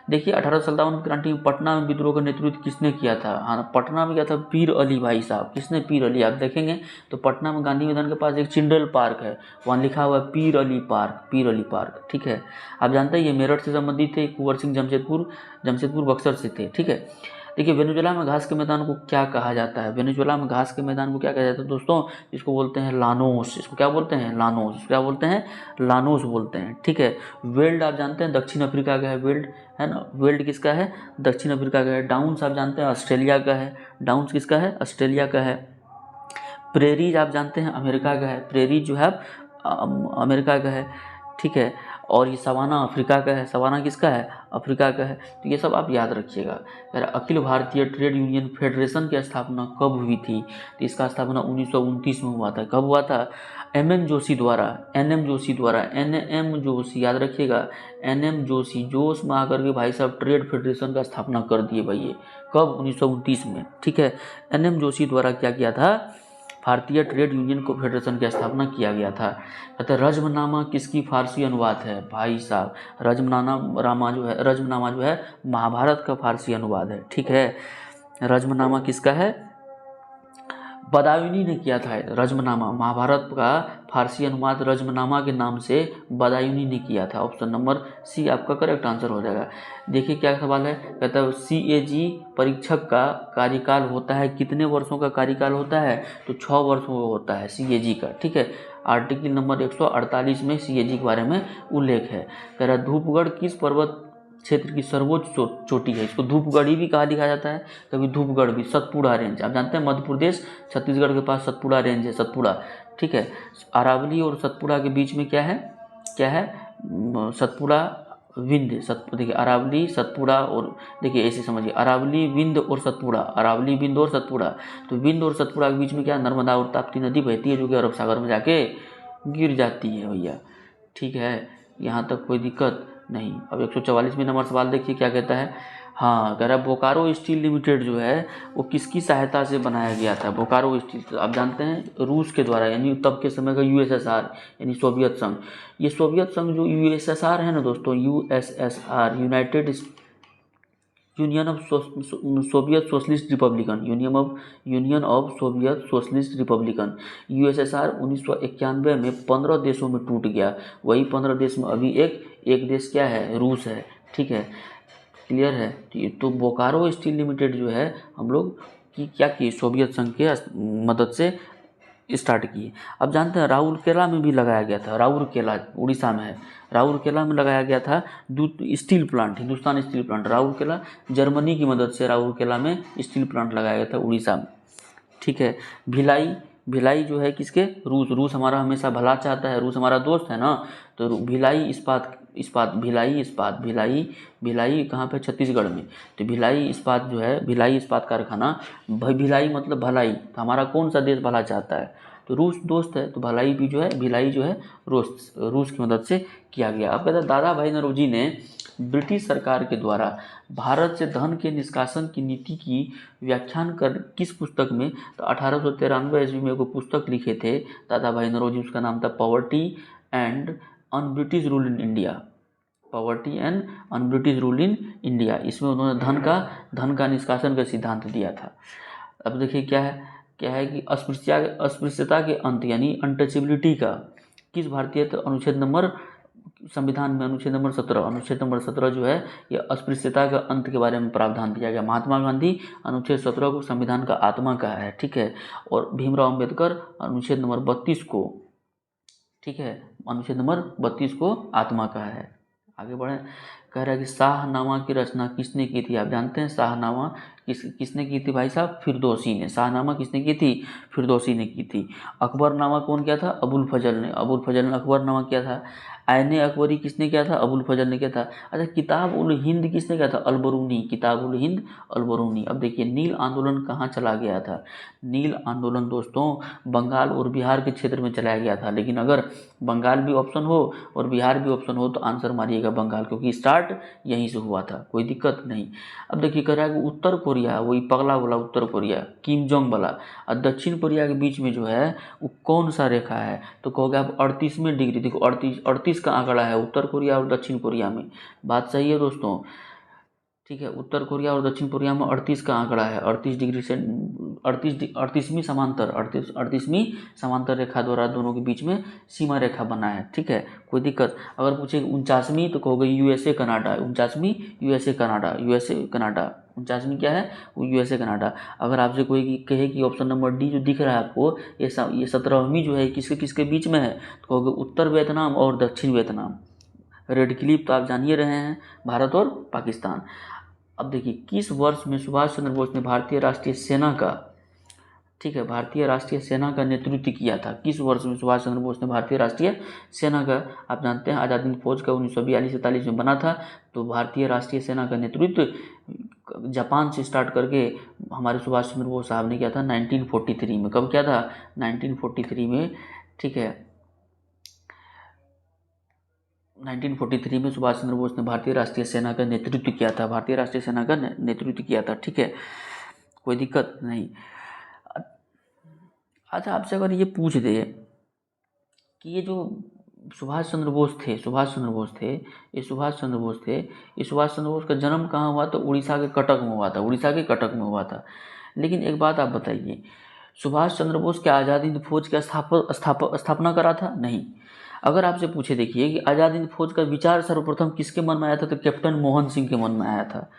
देखिए 1857 की क्रांति में पटना में विद्रोह का नेतृत्व किसने किया था? हाँ, पटना में क्या था? पीर अली भाई साहब। किसने? पीर अली। आप देखेंगे तो पटना में गांधी मैदान के पास एक चिल्ड्रन पार्क है, वहाँ लिखा हुआ है पीर अली पार्क, ठीक है। आप जानते हैं ये मेरठ से संबंधित थे, कुंवर सिंह जमशेदपुर बक्सर से थे, ठीक है। देखिए वेनेजुएला में घास के मैदान को क्या कहा जाता है? वेनेजुएला में घास के मैदान को क्या कहा जाता है दोस्तों? इसको बोलते हैं लानोस। इसको क्या बोलते हैं? लानोस बोलते हैं, ठीक है। वेल्ड आप जानते हैं दक्षिण अफ्रीका का है, वेल्ड है ना। वेल्ड किसका है? दक्षिण अफ्रीका का है। डाउन्स आप जानते हैं ऑस्ट्रेलिया का है। डाउन्स किसका है? ऑस्ट्रेलिया का है। प्रेरीज आप जानते हैं अमेरिका का है। प्रेरीज जो है अमेरिका का है, ठीक है। और ये सवाना अफ्रीका का है। सवाना किसका है? अफ्रीका का है। तो ये सब आप याद रखिएगा। Akhil Bharatiya trade union federation की स्थापना कब हुई थी? तो इसका स्थापना 1929 में हुआ था। कब हुआ था? NM जोशी द्वारा, याद रखिएगा, NM जोशी, जोश में आकर के भाई साहब ट्रेड फेडरेशन का स्थापना कर दिए भाई। ये कब? 1929 में, ठीक है। NM जोशी द्वारा क्या किया था? भारतीय ट्रेड यूनियन को फेडरेशन की स्थापना किया गया था। कहते हैं रज़्मनामा किसकी फारसी अनुवाद है? भाई साहब रज़्मनामा जो है महाभारत का फारसी अनुवाद है, ठीक है। रज़्मनामा किसका है? बदायूनी ने किया था रज़्मनामा। महाभारत का फारसी अनुवाद रज़्मनामा के नाम से बदायूनी ने किया था। ऑप्शन नंबर सी आपका करेक्ट आंसर हो जाएगा। देखिए क्या सवाल है, कहता है CAG परीक्षक का कार्यकाल होता है कितने वर्षों का कार्यकाल होता है? तो 6 वर्षों का होता है CAG का, ठीक है। आर्टिकल नंबर 148 में CAG के बारे में उल्लेख है। कह रहा धूपगढ़ किस पर्वत क्षेत्र की सर्वोच्च चोटी है? इसको धूपगढ़ी भी कहा दिखा जाता है, कभी धूपगढ़ भी। सतपुड़ा रेंज आप जानते हैं मध्य प्रदेश छत्तीसगढ़ के पास सतपुड़ा रेंज है, सतपुड़ा, ठीक है। अरावली और सतपुड़ा के बीच में क्या है? सतपुड़ा विंध्य, देखिए अरावली सतपुड़ा, और देखिए ऐसे समझिए अरावली विंध्य और सतपुड़ा, अरावली विंध्य और सतपुड़ा। तो विंध्य और सतपुड़ा के बीच में क्या नर्मदा और ताप्ती नदी बहती है, जो कि अरब सागर में जाके गिर जाती है भैया। ठीक है, यहाँ तक कोई दिक्कत नहीं। अब 144वें नंबर सवाल देखिए क्या कहता है। हाँ, कह रहा है बोकारो स्टील लिमिटेड जो है वो किसकी सहायता से बनाया गया था। बोकारो स्टील तो आप जानते हैं रूस के द्वारा, यानी तब के समय का यूएसएसआर यानी सोवियत संघ। ये सोवियत संघ जो यूएसएसआर है ना दोस्तों, USSR United union of Soviet socialist Republican, union of Soviet socialist Republican, USSR 1991 में 15 देशों में टूट गया। वही 15 देश में अभी एक देश क्या है, रूस है। ठीक है, क्लियर है। तो बोकारो स्टील लिमिटेड जो है हम लोग की क्या की, सोवियत संघ के मदद से स्टार्ट किए। अब जानते हैं राउरकेला में भी लगाया गया था, राउरकेला उड़ीसा में है, राउरकेला में लगाया गया था steel plant, Hindustan steel plant. Rourkela Germany की मदद से राउरकेला में स्टील प्लांट लगाया गया था उड़ीसा में। ठीक है, भिलाई जो है किसके, रूस हमारा हमेशा भला चाहता है, रूस हमारा दोस्त है ना। तो भिलाई भिलाई कहाँ पे, छत्तीसगढ़ में। तो भिलाई इस्पात जो है, भिलाई इस्पात कारखाना, भिलाई मतलब भलाई, तो हमारा कौन सा देश भला चाहता है, तो रूस दोस्त है। तो भिलाई जो है रूस की मदद से किया गया। अब कहता है दादा भाई नौरोजी ने ब्रिटिश सरकार के द्वारा भारत से धन के निष्कासन की नीति की व्याख्यान कर किस पुस्तक में, तो 1893 ईस्वी में एक पुस्तक लिखे थे दादा भाई नौरोजी, उसका नाम था poverty and un British rule in India, poverty and un British rule in India. इसमें उन्होंने धन का निष्कासन का सिद्धांत दिया था। अब देखिए क्या है कि अस्पृश्यता के अंत यानी अनटचेबिलिटी का किस भारतीय अनुच्छेद नंबर, संविधान में अनुच्छेद नंबर 17 जो है ये अस्पृश्यता का अंत के बारे में प्रावधान दिया गया। महात्मा गांधी अनुच्छेद 17 को संविधान का आत्मा कहा है। ठीक है, और भीमराव अंबेडकर अनुच्छेद नंबर 32 को, ठीक है, अनुच्छेद नंबर 32 को आत्मा कहा है। आगे बढ़े, कह रहा है कि शाहनामा की रचना किसने की थी। आप जानते हैं शाहनामा किसने की थी भाई साहब, फिरदौसी ने। शाहनामा किसने की थी, फिरदौसी ने की थी। अकबरनामा कौन किया था, अबुल फजल ने अकबरनामा किया था। आयने अकबरी किसने किया था, अबुल फजल ने किया था। अच्छा, किताब उल हिंद किसने किया था, अलबरूनी, किताब उल हिंद अलबरूनी। अब देखिए नील आंदोलन कहाँ चला गया था। नील आंदोलन दोस्तों बंगाल और बिहार के क्षेत्र में चलाया गया था। लेकिन अगर बंगाल भी ऑप्शन हो और बिहार भी ऑप्शन हो तो आंसर मारिएगा बंगाल, क्योंकि स्टार्ट यहीं से हुआ था, कोई दिक्कत नहीं। अब देखिए कह रहा है कि उत्तर कोरिया, वही पगला वाला उत्तर कोरिया, किम जोंग वाला, और दक्षिण कोरिया के बीच में जो है वो कौन सा रेखा है, तो कहोगे आप 38वें डिग्री। देखो 38 का आंकड़ा है उत्तर कोरिया और दक्षिण कोरिया में। बात सही है दोस्तों, ठीक है। उत्तर कोरिया और दक्षिण कोरिया में 38 का आंकड़ा है, 38 डिग्री से 38वीं समांतर रेखा द्वारा दोनों के बीच में सीमा रेखा बना है। ठीक है, कोई दिक्कत। अगर पूछे 49वीं तो कहोगे यूएसए कनाडा, 49वीं यूएसए कनाडा 49वीं क्या है, वो यूएसए कनाडा। अगर आपसे कोई कहे कि ऑप्शन नंबर डी जो दिख रहा है आपको, ये 17वीं जो है किसके बीच में है, तो कहोगे उत्तर वियतनाम और दक्षिण वियतनाम। रेड क्लिप तो आप जान ही रहे हैं, भारत और पाकिस्तान। अब देखिए किस वर्ष में सुभाष चंद्र बोस ने भारतीय राष्ट्रीय सेना का, ठीक है, भारतीय राष्ट्रीय सेना का नेतृत्व किया था। किस वर्ष में सुभाष चंद्र बोस ने भारतीय राष्ट्रीय सेना का, आप जानते हैं आज़ाद हिंद फौज का 1942-43 में बना था। तो भारतीय राष्ट्रीय सेना का नेतृत्व जापान से स्टार्ट करके हमारे सुभाष चंद्र बोस साहब ने किया था 1943 में। कब किया था, 1943 में। ठीक है, 1943 में सुभाष चंद्र बोस ने भारतीय राष्ट्रीय सेना का नेतृत्व किया था। ठीक है, कोई दिक्कत नहीं। अच्छा, आपसे अगर ये पूछ दे कि ये जो सुभाष चंद्र बोस थे, ये सुभाष चंद्र बोस का जन्म कहाँ हुआ, तो उड़ीसा के कटक में हुआ था। लेकिन एक बात आप बताइए, सुभाष चंद्र बोस क्या आज़ाद हिंद फौज का स्थापना करा था, नहीं। अगर आपसे पूछे देखिए कि आज़ाद हिंद फौज का विचार सर्वप्रथम किसके मन में आया था, तो कैप्टन मोहन सिंह के मन में आया था।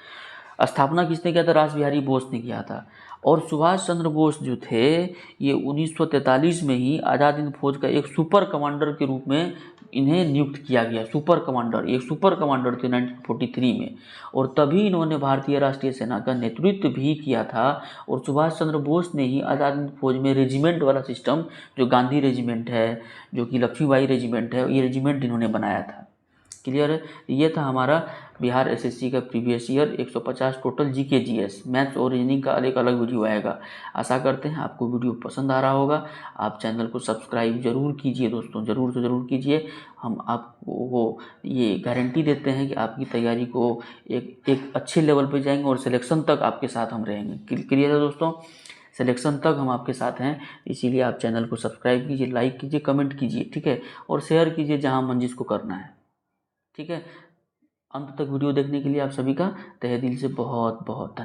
स्थापना किसने किया था, रास बिहारी बोस ने किया था। और सुभाष चंद्र बोस जो थे ये 1943 में ही आज़ाद हिंद फौज का एक सुपर कमांडर के रूप में इन्हें नियुक्त किया गया। एक सुपर कमांडर थे 1943 में, और तभी इन्होंने भारतीय राष्ट्रीय सेना का नेतृत्व भी किया था। और सुभाष चंद्र बोस ने ही आज़ाद हिंद फौज में रेजिमेंट वाला सिस्टम, जो गांधी रेजिमेंट है, जो कि लक्ष्मीबाई रेजिमेंट है, ये रेजिमेंट इन्होंने बनाया था। क्लियर है। ये था हमारा बिहार एसएससी का previous year 150 total GK GS maths और रीजनिंग का एक अलग वीडियो आएगा। आशा करते हैं आपको वीडियो पसंद आ रहा होगा। आप चैनल को सब्सक्राइब जरूर कीजिए दोस्तों, ज़रूर से ज़रूर कीजिए। हम आपको ये गारंटी देते हैं कि आपकी तैयारी को एक अच्छे लेवल पे जाएंगे और सिलेक्शन तक आपके साथ हम रहेंगे। क्लियर है दोस्तों, सिलेक्शन तक हम आपके साथ हैं। इसीलिए आप चैनल को सब्सक्राइब कीजिए, लाइक कीजिए, कमेंट कीजिए, ठीक है, और शेयर कीजिए जहां मन जिसको करना है, ठीक है। अंत तक वीडियो देखने के लिए आप सभी का तहे दिल से बहुत बहुत धन्यवाद।